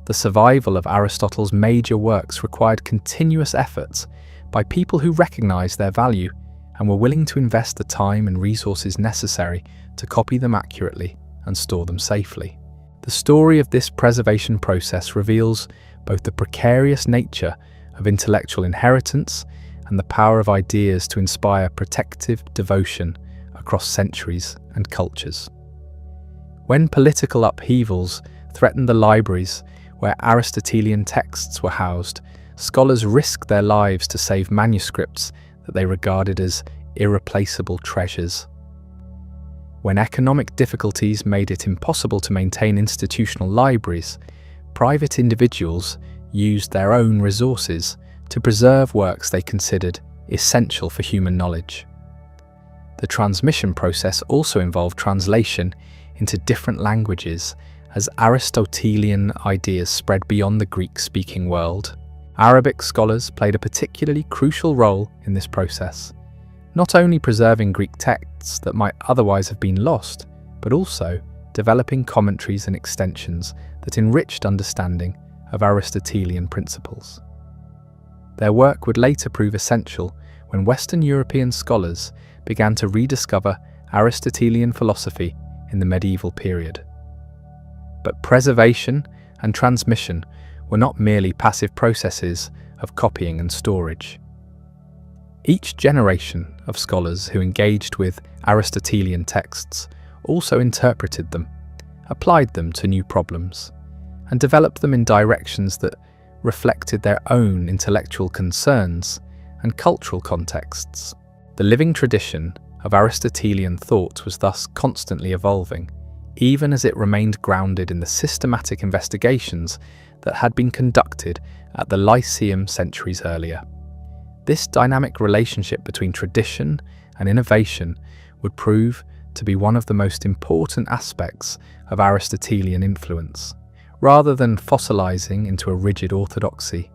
The survival of Aristotle's major works required continuous efforts by people who recognized their value and were willing to invest the time and resources necessary to copy them accurately and store them safely. The story of this preservation process reveals both the precarious nature of intellectual inheritance and the power of ideas to inspire protective devotion across centuries and cultures. When political upheavals threatened the libraries where Aristotelian texts were housed, scholars risked their lives to save manuscripts that they regarded as irreplaceable treasures. When economic difficulties made it impossible to maintain institutional libraries, private individuals used their own resources to preserve works they considered essential for human knowledge. The transmission process also involved translation into different languages as Aristotelian ideas spread beyond the Greek-speaking world. Arabic scholars played a particularly crucial role in this process, not only preserving Greek texts that might otherwise have been lost, but also developing commentaries and extensions that enriched understanding of Aristotelian principles. Their work would later prove essential when Western European scholars began to rediscover Aristotelian philosophy in the medieval period. But preservation and transmission were not merely passive processes of copying and storage. Each generation of scholars who engaged with Aristotelian texts also interpreted them, applied them to new problems, and developed them in directions that reflected their own intellectual concerns and cultural contexts. The living tradition of Aristotelian thought was thus constantly evolving, even as it remained grounded in the systematic investigations that had been conducted at the Lyceum centuries earlier. This dynamic relationship between tradition and innovation would prove to be one of the most important aspects of Aristotelian influence. Rather than fossilizing into a rigid orthodoxy,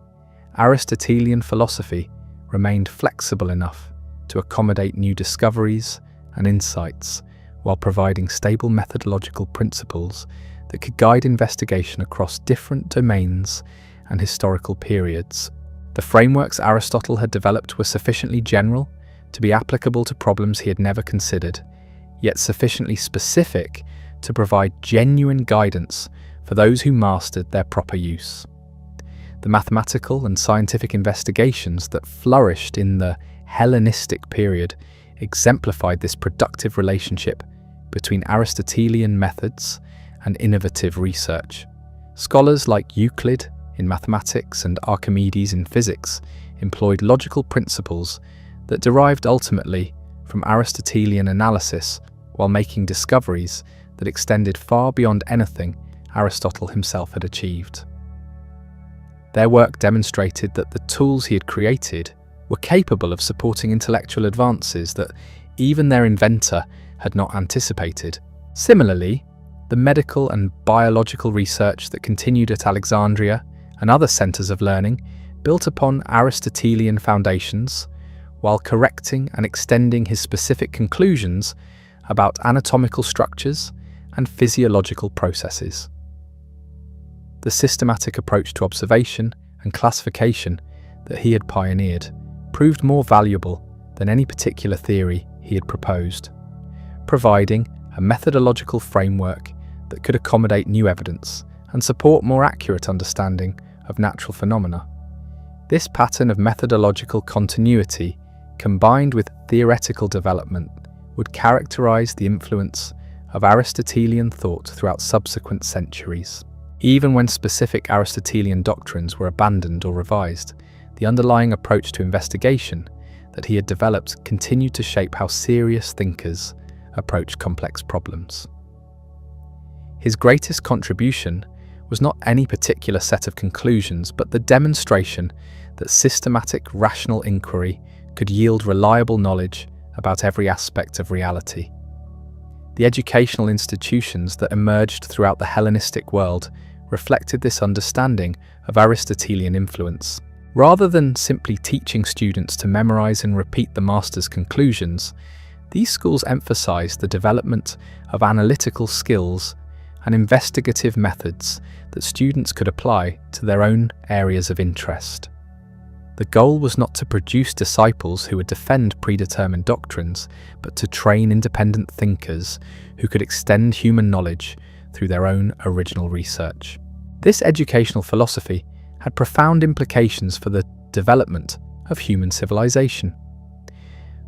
Aristotelian philosophy remained flexible enough to accommodate new discoveries and insights while providing stable methodological principles that could guide investigation across different domains and historical periods. The frameworks Aristotle had developed were sufficiently general to be applicable to problems he had never considered, yet sufficiently specific to provide genuine guidance for those who mastered their proper use. The mathematical and scientific investigations that flourished in the Hellenistic period exemplified this productive relationship between Aristotelian methods and innovative research. Scholars like Euclid in mathematics and Archimedes in physics employed logical principles that derived ultimately from Aristotelian analysis while making discoveries that extended far beyond anything Aristotle himself had achieved. Their work demonstrated that the tools he had created were capable of supporting intellectual advances that even their inventor had not anticipated. Similarly, the medical and biological research that continued at Alexandria and other centers of learning built upon Aristotelian foundations, while correcting and extending his specific conclusions about anatomical structures and physiological processes. The systematic approach to observation and classification that he had pioneered proved more valuable than any particular theory he had proposed, providing a methodological framework that could accommodate new evidence and support more accurate understanding of natural phenomena. This pattern of methodological continuity, combined with theoretical development, would characterize the influence of Aristotelian thought throughout subsequent centuries. Even when specific Aristotelian doctrines were abandoned or revised, the underlying approach to investigation that he had developed continued to shape how serious thinkers approach complex problems. His greatest contribution was not any particular set of conclusions, but the demonstration that systematic rational inquiry could yield reliable knowledge about every aspect of reality. The educational institutions that emerged throughout the Hellenistic world reflected this understanding of Aristotelian influence. Rather than simply teaching students to memorize and repeat the master's conclusions, these schools emphasized the development of analytical skills and investigative methods that students could apply to their own areas of interest. The goal was not to produce disciples who would defend predetermined doctrines, but to train independent thinkers who could extend human knowledge through their own original research. This educational philosophy had profound implications for the development of human civilization.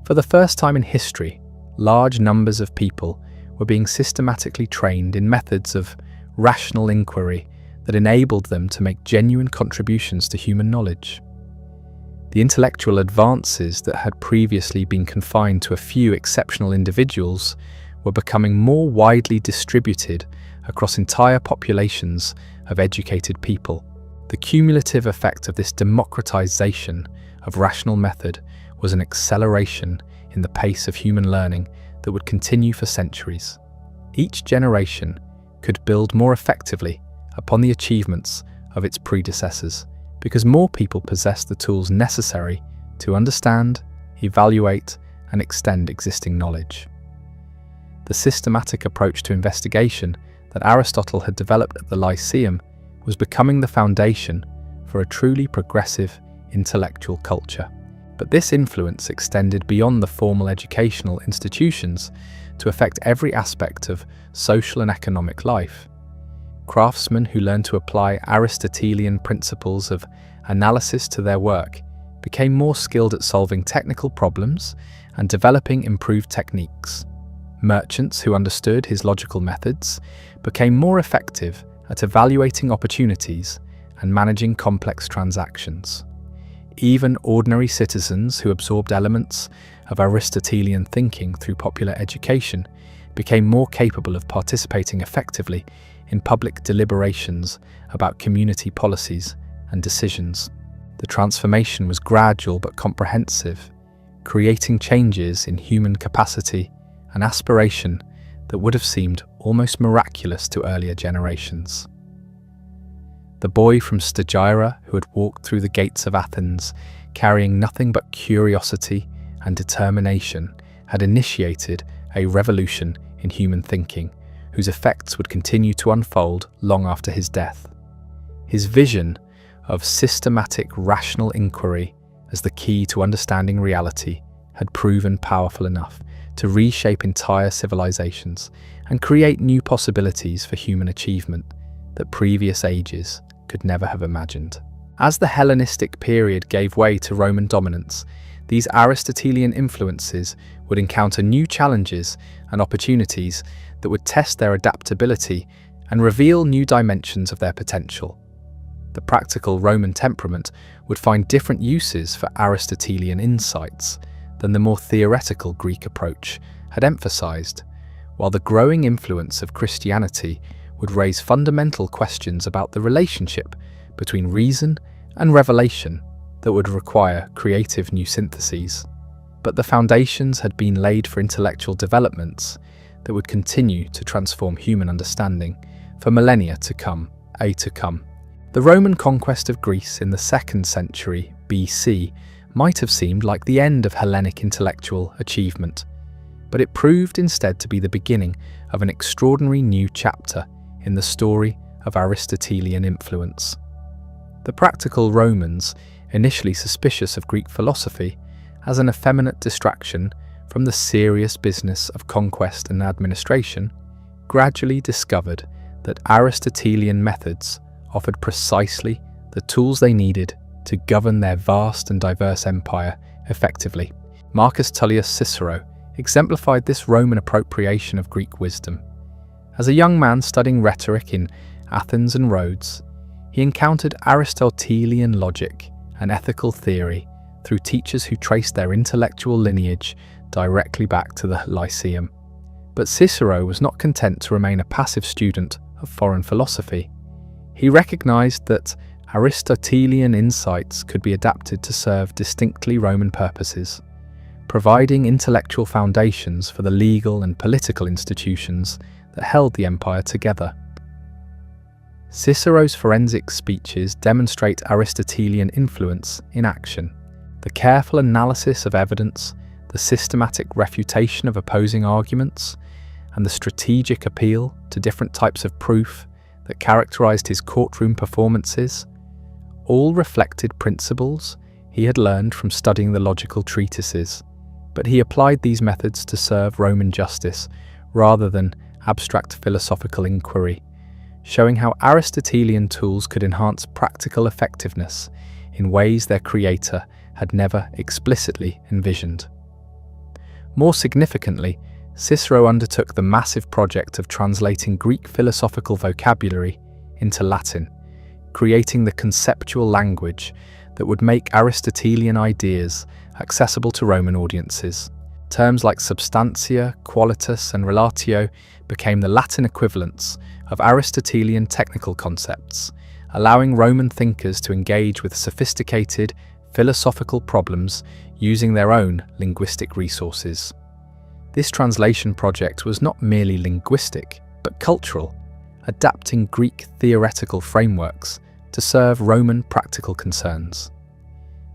For the first time in history, large numbers of people were being systematically trained in methods of rational inquiry that enabled them to make genuine contributions to human knowledge. The intellectual advances that had previously been confined to a few exceptional individuals were becoming more widely distributed across entire populations of educated people. The cumulative effect of this democratization of rational method was an acceleration in the pace of human learning that would continue for centuries. Each generation could build more effectively upon the achievements of its predecessors, because more people possessed the tools necessary to understand, evaluate, and extend existing knowledge. The systematic approach to investigation that Aristotle had developed at the Lyceum was becoming the foundation for a truly progressive intellectual culture. But this influence extended beyond the formal educational institutions to affect every aspect of social and economic life. Craftsmen who learned to apply Aristotelian principles of analysis to their work became more skilled at solving technical problems and developing improved techniques. Merchants who understood his logical methods became more effective at evaluating opportunities and managing complex transactions. Even ordinary citizens who absorbed elements of Aristotelian thinking through popular education became more capable of participating effectively in public deliberations about community policies and decisions. The transformation was gradual but comprehensive, creating changes in human capacity and aspiration that would have seemed almost miraculous to earlier generations. The boy from Stagira who had walked through the gates of Athens, carrying nothing but curiosity and determination, had initiated a revolution in human thinking, whose effects would continue to unfold long after his death. His vision of systematic rational inquiry as the key to understanding reality had proven powerful enough to reshape entire civilizations and create new possibilities for human achievement that previous ages could never have imagined. As the Hellenistic period gave way to Roman dominance, these Aristotelian influences would encounter new challenges and opportunities that would test their adaptability and reveal new dimensions of their potential. The practical Roman temperament would find different uses for Aristotelian insights than the more theoretical Greek approach had emphasized, while the growing influence of Christianity would raise fundamental questions about the relationship between reason and revelation that would require creative new syntheses. but the foundations had been laid for intellectual developments that would continue to transform human understanding for millennia to come. The Roman conquest of Greece in the 2nd century BC might have seemed like the end of Hellenic intellectual achievement, but it proved instead to be the beginning of an extraordinary new chapter in the story of Aristotelian influence. The practical Romans, initially suspicious of Greek philosophy as an effeminate distraction from the serious business of conquest and administration, gradually discovered that Aristotelian methods offered precisely the tools they needed to govern their vast and diverse empire effectively. Marcus Tullius Cicero exemplified this Roman appropriation of Greek wisdom. As a young man studying rhetoric in Athens and Rhodes, he encountered Aristotelian logic and ethical theory through teachers who traced their intellectual lineage directly back to the Lyceum. But Cicero was not content to remain a passive student of foreign philosophy. He recognized that Aristotelian insights could be adapted to serve distinctly Roman purposes, providing intellectual foundations for the legal and political institutions that held the empire together. Cicero's forensic speeches demonstrate Aristotelian influence in action. The careful analysis of evidence, the systematic refutation of opposing arguments, and the strategic appeal to different types of proof that characterized his courtroom performances all reflected principles he had learned from studying the logical treatises, but he applied these methods to serve Roman justice rather than abstract philosophical inquiry, showing how Aristotelian tools could enhance practical effectiveness in ways their creator had never explicitly envisioned. More significantly, Cicero undertook the massive project of translating Greek philosophical vocabulary into Latin, creating the conceptual language that would make Aristotelian ideas accessible to Roman audiences. Terms like substantia, qualitas, and relatio became the Latin equivalents of Aristotelian technical concepts, allowing Roman thinkers to engage with sophisticated philosophical problems using their own linguistic resources. This translation project was not merely linguistic, but cultural, adapting Greek theoretical frameworks to serve Roman practical concerns.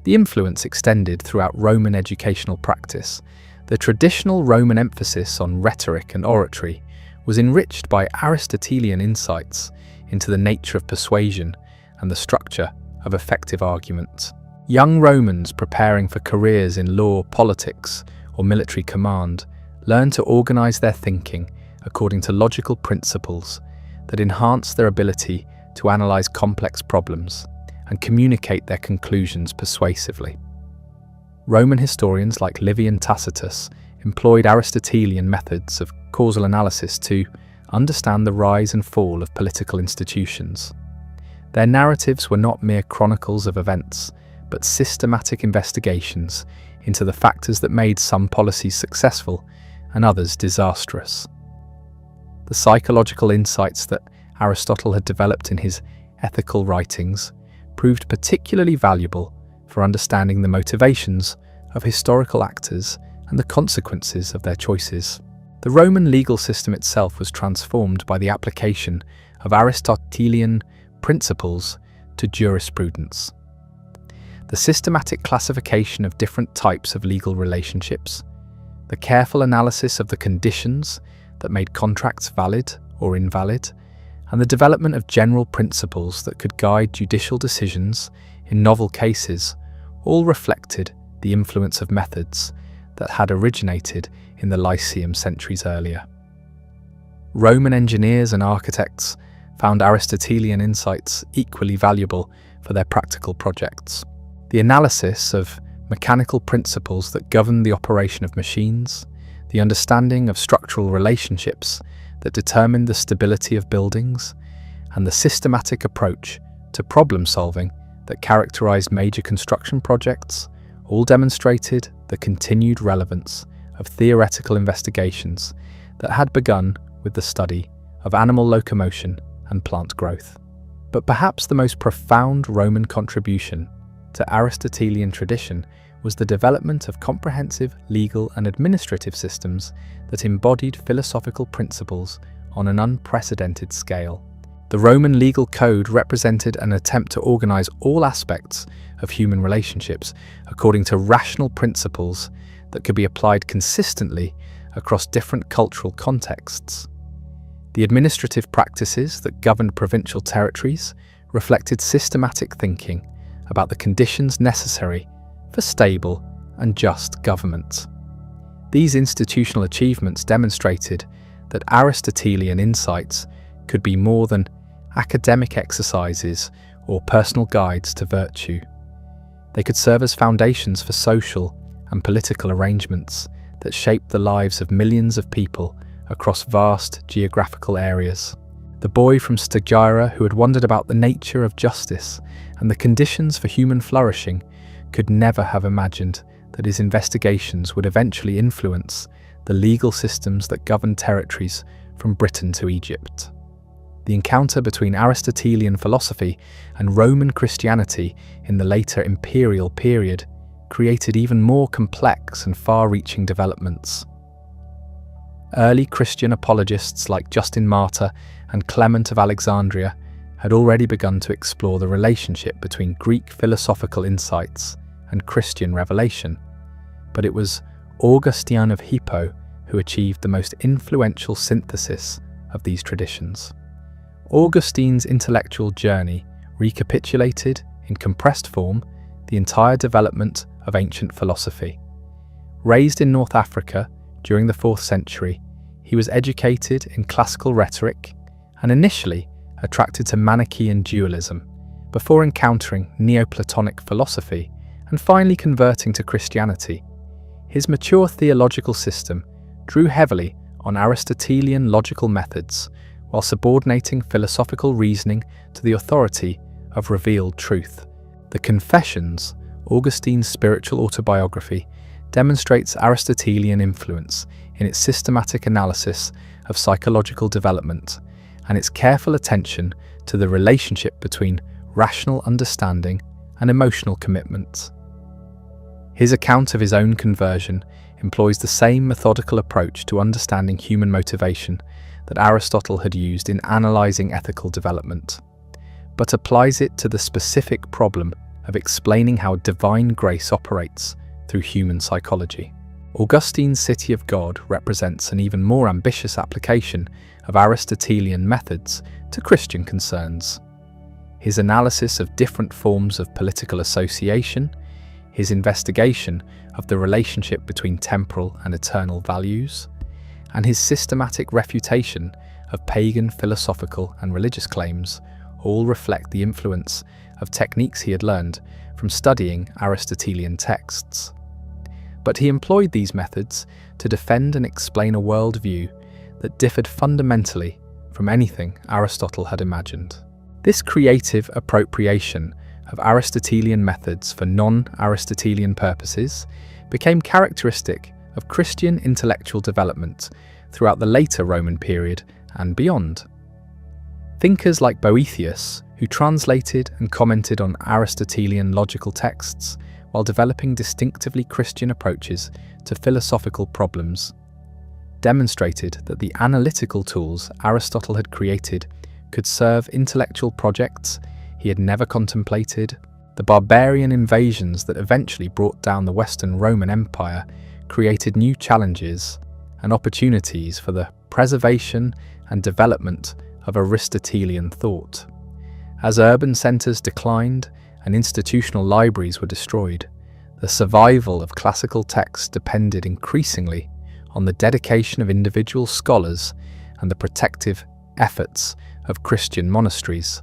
The influence extended throughout Roman educational practice. The traditional Roman emphasis on rhetoric and oratory was enriched by Aristotelian insights into the nature of persuasion and the structure of effective argument. Young Romans preparing for careers in law, politics, or military command learned to organize their thinking according to logical principles that enhanced their ability to analyze complex problems and communicate their conclusions persuasively. Roman historians like Livy and Tacitus employed Aristotelian methods of causal analysis to understand the rise and fall of political institutions. Their narratives were not mere chronicles of events, but systematic investigations into the factors that made some policies successful and others disastrous. The psychological insights that Aristotle had developed in his ethical writings proved particularly valuable for understanding the motivations of historical actors and the consequences of their choices. The Roman legal system itself was transformed by the application of Aristotelian principles to jurisprudence. The systematic classification of different types of legal relationships, the careful analysis of the conditions that made contracts valid or invalid, and the development of general principles that could guide judicial decisions in novel cases all reflected the influence of methods that had originated in the Lyceum centuries earlier. Roman engineers and architects found Aristotelian insights equally valuable for their practical projects. The analysis of mechanical principles that govern the operation of machines, the understanding of structural relationships that determine the stability of buildings, and the systematic approach to problem solving that characterized major construction projects all demonstrated the continued relevance of theoretical investigations that had begun with the study of animal locomotion and plant growth. But perhaps the most profound Roman contribution to Aristotelian tradition was the development of comprehensive legal and administrative systems that embodied philosophical principles on an unprecedented scale. The Roman legal code represented an attempt to organize all aspects of human relationships according to rational principles that could be applied consistently across different cultural contexts. The administrative practices that governed provincial territories reflected systematic thinking about the conditions necessary for stable and just government. These institutional achievements demonstrated that Aristotelian insights could be more than academic exercises or personal guides to virtue. They could serve as foundations for social and political arrangements that shaped the lives of millions of people across vast geographical areas. The boy from Stagira who had wondered about the nature of justice and the conditions for human flourishing could never have imagined that his investigations would eventually influence the legal systems that governed territories from Britain to Egypt. The encounter between Aristotelian philosophy and Roman Christianity in the later imperial period created even more complex and far-reaching developments. Early Christian apologists like Justin Martyr and Clement of Alexandria had already begun to explore the relationship between Greek philosophical insights and Christian revelation, but it was Augustine of Hippo who achieved the most influential synthesis of these traditions. Augustine's intellectual journey recapitulated, in compressed form, the entire development of ancient philosophy. Raised in North Africa during the 4th century, he was educated in classical rhetoric and initially attracted to Manichaean dualism, before encountering Neoplatonic philosophy and finally converting to Christianity. His mature theological system drew heavily on Aristotelian logical methods while subordinating philosophical reasoning to the authority of revealed truth. The Confessions, Augustine's spiritual autobiography, demonstrates Aristotelian influence in its systematic analysis of psychological development and its careful attention to the relationship between rational understanding and emotional commitment. His account of his own conversion employs the same methodical approach to understanding human motivation that Aristotle had used in analyzing ethical development, but applies it to the specific problem of explaining how divine grace operates through human psychology. Augustine's City of God represents an even more ambitious application of Aristotelian methods to Christian concerns. His analysis of different forms of political association, his investigation of the relationship between temporal and eternal values, and his systematic refutation of pagan philosophical and religious claims all reflect the influence of techniques he had learned from studying Aristotelian texts. But he employed these methods to defend and explain a worldview that differed fundamentally from anything Aristotle had imagined. This creative appropriation of Aristotelian methods for non-Aristotelian purposes became characteristic of Christian intellectual development throughout the later Roman period and beyond. Thinkers like Boethius, who translated and commented on Aristotelian logical texts while developing distinctively Christian approaches to philosophical problems, demonstrated that the analytical tools Aristotle had created could serve intellectual projects he had never contemplated. The barbarian invasions that eventually brought down the Western Roman Empire created new challenges and opportunities for the preservation and development of Aristotelian thought. As urban centres declined and institutional libraries were destroyed, the survival of classical texts depended increasingly on the dedication of individual scholars and the protective efforts of Christian monasteries.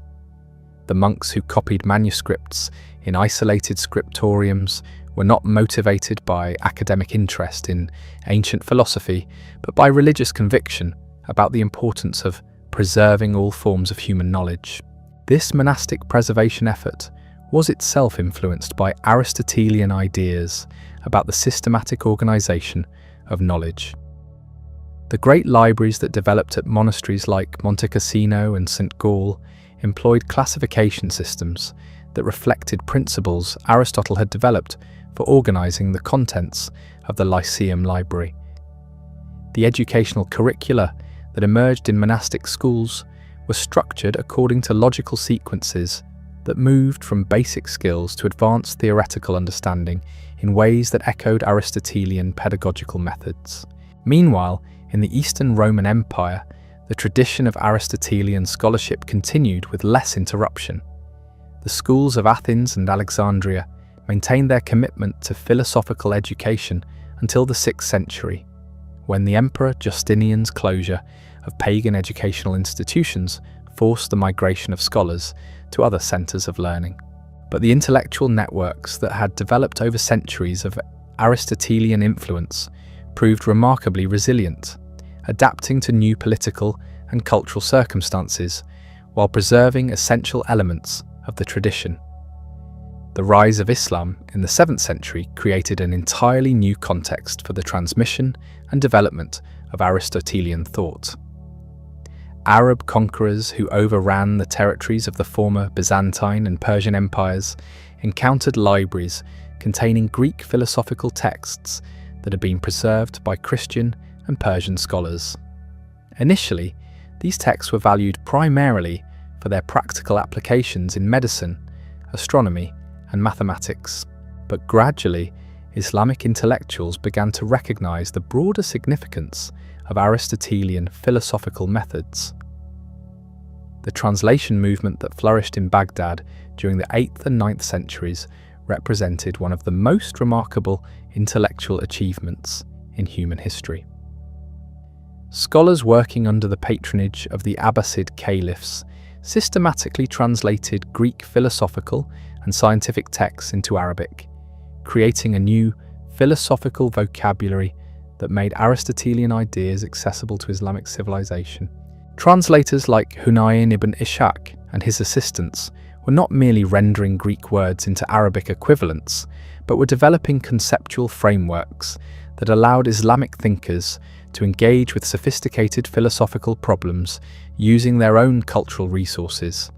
The monks who copied manuscripts in isolated scriptoriums were not motivated by academic interest in ancient philosophy, but by religious conviction about the importance of preserving all forms of human knowledge. This monastic preservation effort was itself influenced by Aristotelian ideas about the systematic organization of knowledge. The great libraries that developed at monasteries like Monte Cassino and St. Gall employed classification systems that reflected principles Aristotle had developed for organizing the contents of the Lyceum library. The educational curricula that emerged in monastic schools were structured according to logical sequences that moved from basic skills to advanced theoretical understanding in ways that echoed Aristotelian pedagogical methods. Meanwhile, in the Eastern Roman Empire, the tradition of Aristotelian scholarship continued with less interruption. The schools of Athens and Alexandria maintained their commitment to philosophical education until the 6th century, when the Emperor Justinian's closure of pagan educational institutions forced the migration of scholars to other centres of learning. But the intellectual networks that had developed over centuries of Aristotelian influence proved remarkably resilient, adapting to new political and cultural circumstances while preserving essential elements of the tradition. The rise of Islam in the 7th century created an entirely new context for the transmission and development of Aristotelian thought. Arab conquerors who overran the territories of the former Byzantine and Persian empires encountered libraries containing Greek philosophical texts that had been preserved by Christian and Persian scholars. Initially, these texts were valued primarily for their practical applications in medicine, astronomy, and mathematics, but gradually, Islamic intellectuals began to recognize the broader significance of Aristotelian philosophical methods. The translation movement that flourished in Baghdad during the 8th and 9th centuries represented one of the most remarkable intellectual achievements in human history. Scholars working under the patronage of the Abbasid caliphs systematically translated Greek philosophical and scientific texts into Arabic, creating a new philosophical vocabulary that made Aristotelian ideas accessible to Islamic civilization. Translators like Hunayn ibn Ishaq and his assistants were not merely rendering Greek words into Arabic equivalents, but were developing conceptual frameworks that allowed Islamic thinkers to engage with sophisticated philosophical problems using their own cultural resources.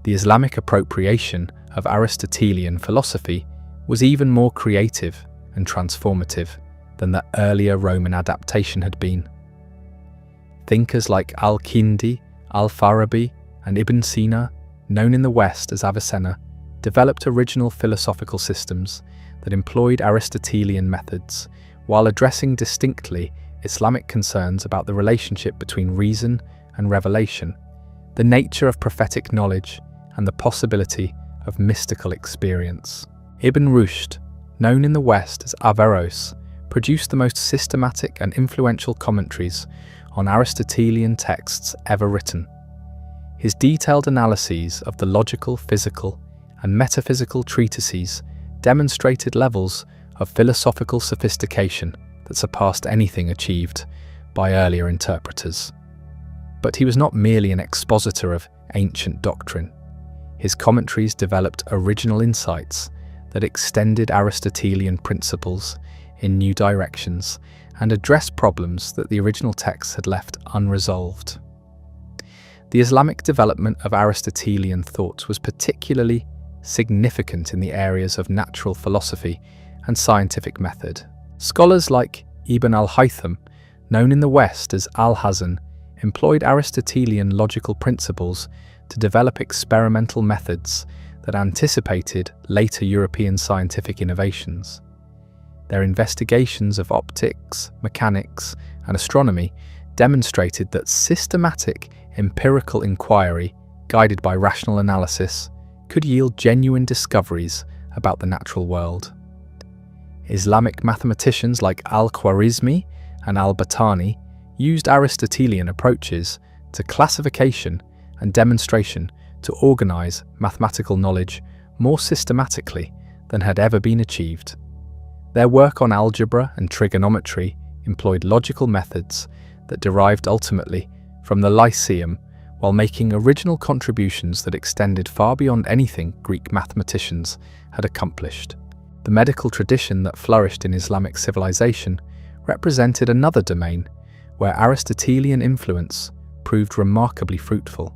The Islamic appropriation of Aristotelian philosophy was even more creative and transformative than the earlier Roman adaptation had been. Thinkers like Al-Kindi, Al-Farabi, and Ibn Sina, known in the West as Avicenna, developed original philosophical systems that employed Aristotelian methods while addressing distinctly Islamic concerns about the relationship between reason and revelation, the nature of prophetic knowledge, and the possibility of mystical experience. Ibn Rushd, known in the West as Averroes, produced the most systematic and influential commentaries on Aristotelian texts ever written. His detailed analyses of the logical, physical, and metaphysical treatises demonstrated levels of philosophical sophistication that surpassed anything achieved by earlier interpreters. But he was not merely an expositor of ancient doctrine. His commentaries developed original insights that extended Aristotelian principles in new directions and addressed problems that the original texts had left unresolved. The Islamic development of Aristotelian thought was particularly significant in the areas of natural philosophy and scientific method. Scholars like Ibn al-Haytham, known in the West as Al-Hazan, employed Aristotelian logical principles to develop experimental methods that anticipated later European scientific innovations. Their investigations of optics, mechanics, and astronomy demonstrated that systematic empirical inquiry, guided by rational analysis, could yield genuine discoveries about the natural world. Islamic mathematicians like al-Khwarizmi and al-Battani used Aristotelian approaches to classification and demonstration to organize mathematical knowledge more systematically than had ever been achieved. Their work on algebra and trigonometry employed logical methods that derived ultimately from the Lyceum, while making original contributions that extended far beyond anything Greek mathematicians had accomplished. The medical tradition that flourished in Islamic civilization represented another domain where Aristotelian influence proved remarkably fruitful.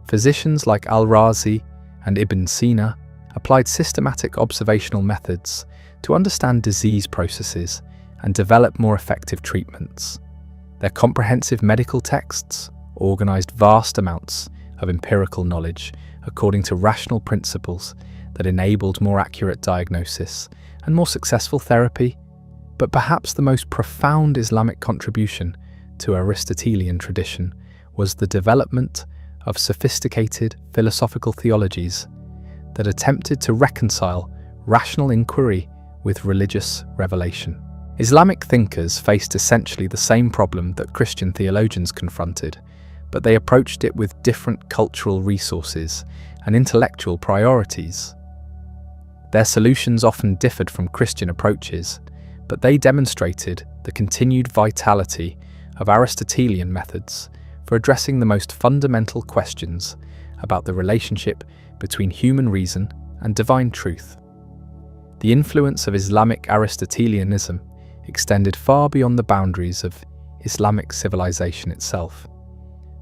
Physicians like Al-Razi and Ibn Sina applied systematic observational methods to understand disease processes and develop more effective treatments. Their comprehensive medical texts organized vast amounts of empirical knowledge according to rational principles that enabled more accurate diagnosis and more successful therapy. But perhaps the most profound Islamic contribution to Aristotelian tradition was the development of sophisticated philosophical theologies that attempted to reconcile rational inquiry with religious revelation. Islamic thinkers faced essentially the same problem that Christian theologians confronted, but they approached it with different cultural resources and intellectual priorities. Their solutions often differed from Christian approaches, but they demonstrated the continued vitality of Aristotelian methods for addressing the most fundamental questions about the relationship between human reason and divine truth. The influence of Islamic Aristotelianism extended far beyond the boundaries of Islamic civilization itself.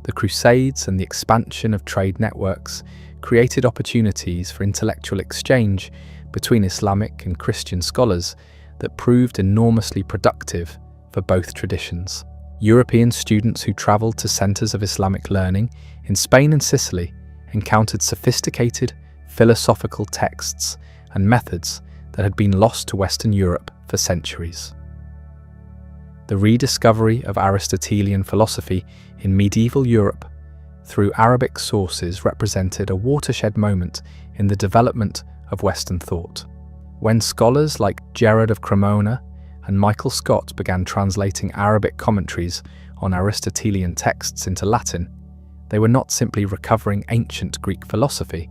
The Crusades and the expansion of trade networks created opportunities for intellectual exchange between Islamic and Christian scholars that proved enormously productive for both traditions. European students who traveled to centers of Islamic learning in Spain and Sicily encountered sophisticated philosophical texts and methods that had been lost to Western Europe for centuries. The rediscovery of Aristotelian philosophy in medieval Europe through Arabic sources represented a watershed moment in the development of Western thought. When scholars like Gerard of Cremona and Michael Scott began translating Arabic commentaries on Aristotelian texts into Latin, they were not simply recovering ancient Greek philosophy.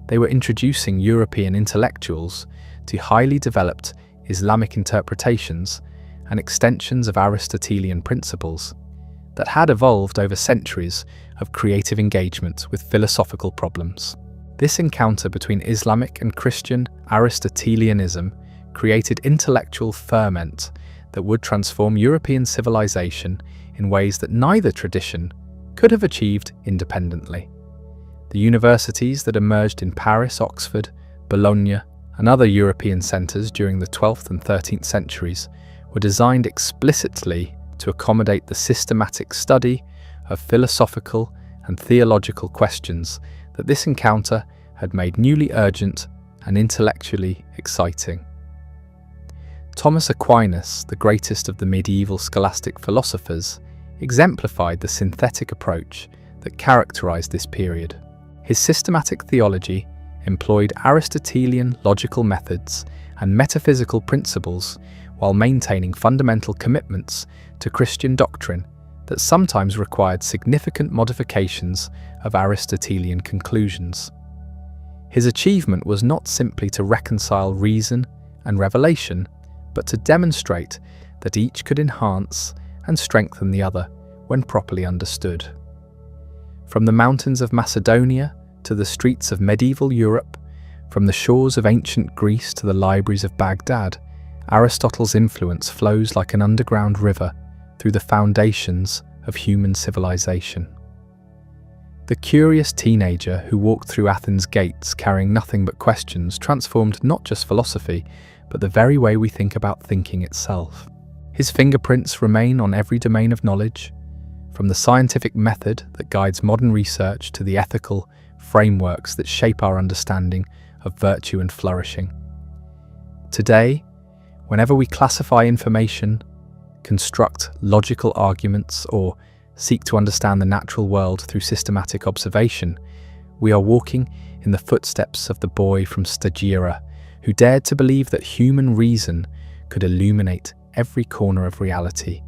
They were introducing European intellectuals to highly developed Islamic interpretations and extensions of Aristotelian principles that had evolved over centuries of creative engagement with philosophical problems. This encounter between Islamic and Christian Aristotelianism created intellectual ferment that would transform European civilization in ways that neither tradition could have achieved independently. The universities that emerged in Paris, Oxford, Bologna, and other European centres during the 12th and 13th centuries were designed explicitly to accommodate the systematic study of philosophical and theological questions that this encounter had made newly urgent and intellectually exciting. Thomas Aquinas, the greatest of the medieval scholastic philosophers, exemplified the synthetic approach that characterized this period. His systematic theology employed Aristotelian logical methods and metaphysical principles while maintaining fundamental commitments to Christian doctrine that sometimes required significant modifications of Aristotelian conclusions. His achievement was not simply to reconcile reason and revelation, but to demonstrate that each could enhance and strengthen the other when properly understood. From the mountains of Macedonia to the streets of medieval Europe, from the shores of ancient Greece to the libraries of Baghdad, Aristotle's influence flows like an underground river through the foundations of human civilization. The curious teenager who walked through Athens' gates carrying nothing but questions transformed not just philosophy, but the very way we think about thinking itself. His fingerprints remain on every domain of knowledge, from the scientific method that guides modern research to the ethical frameworks that shape our understanding of virtue and flourishing. Today, whenever we classify information, construct logical arguments, or seek to understand the natural world through systematic observation, we are walking in the footsteps of the boy from Stagira, who dared to believe that human reason could illuminate every corner of reality.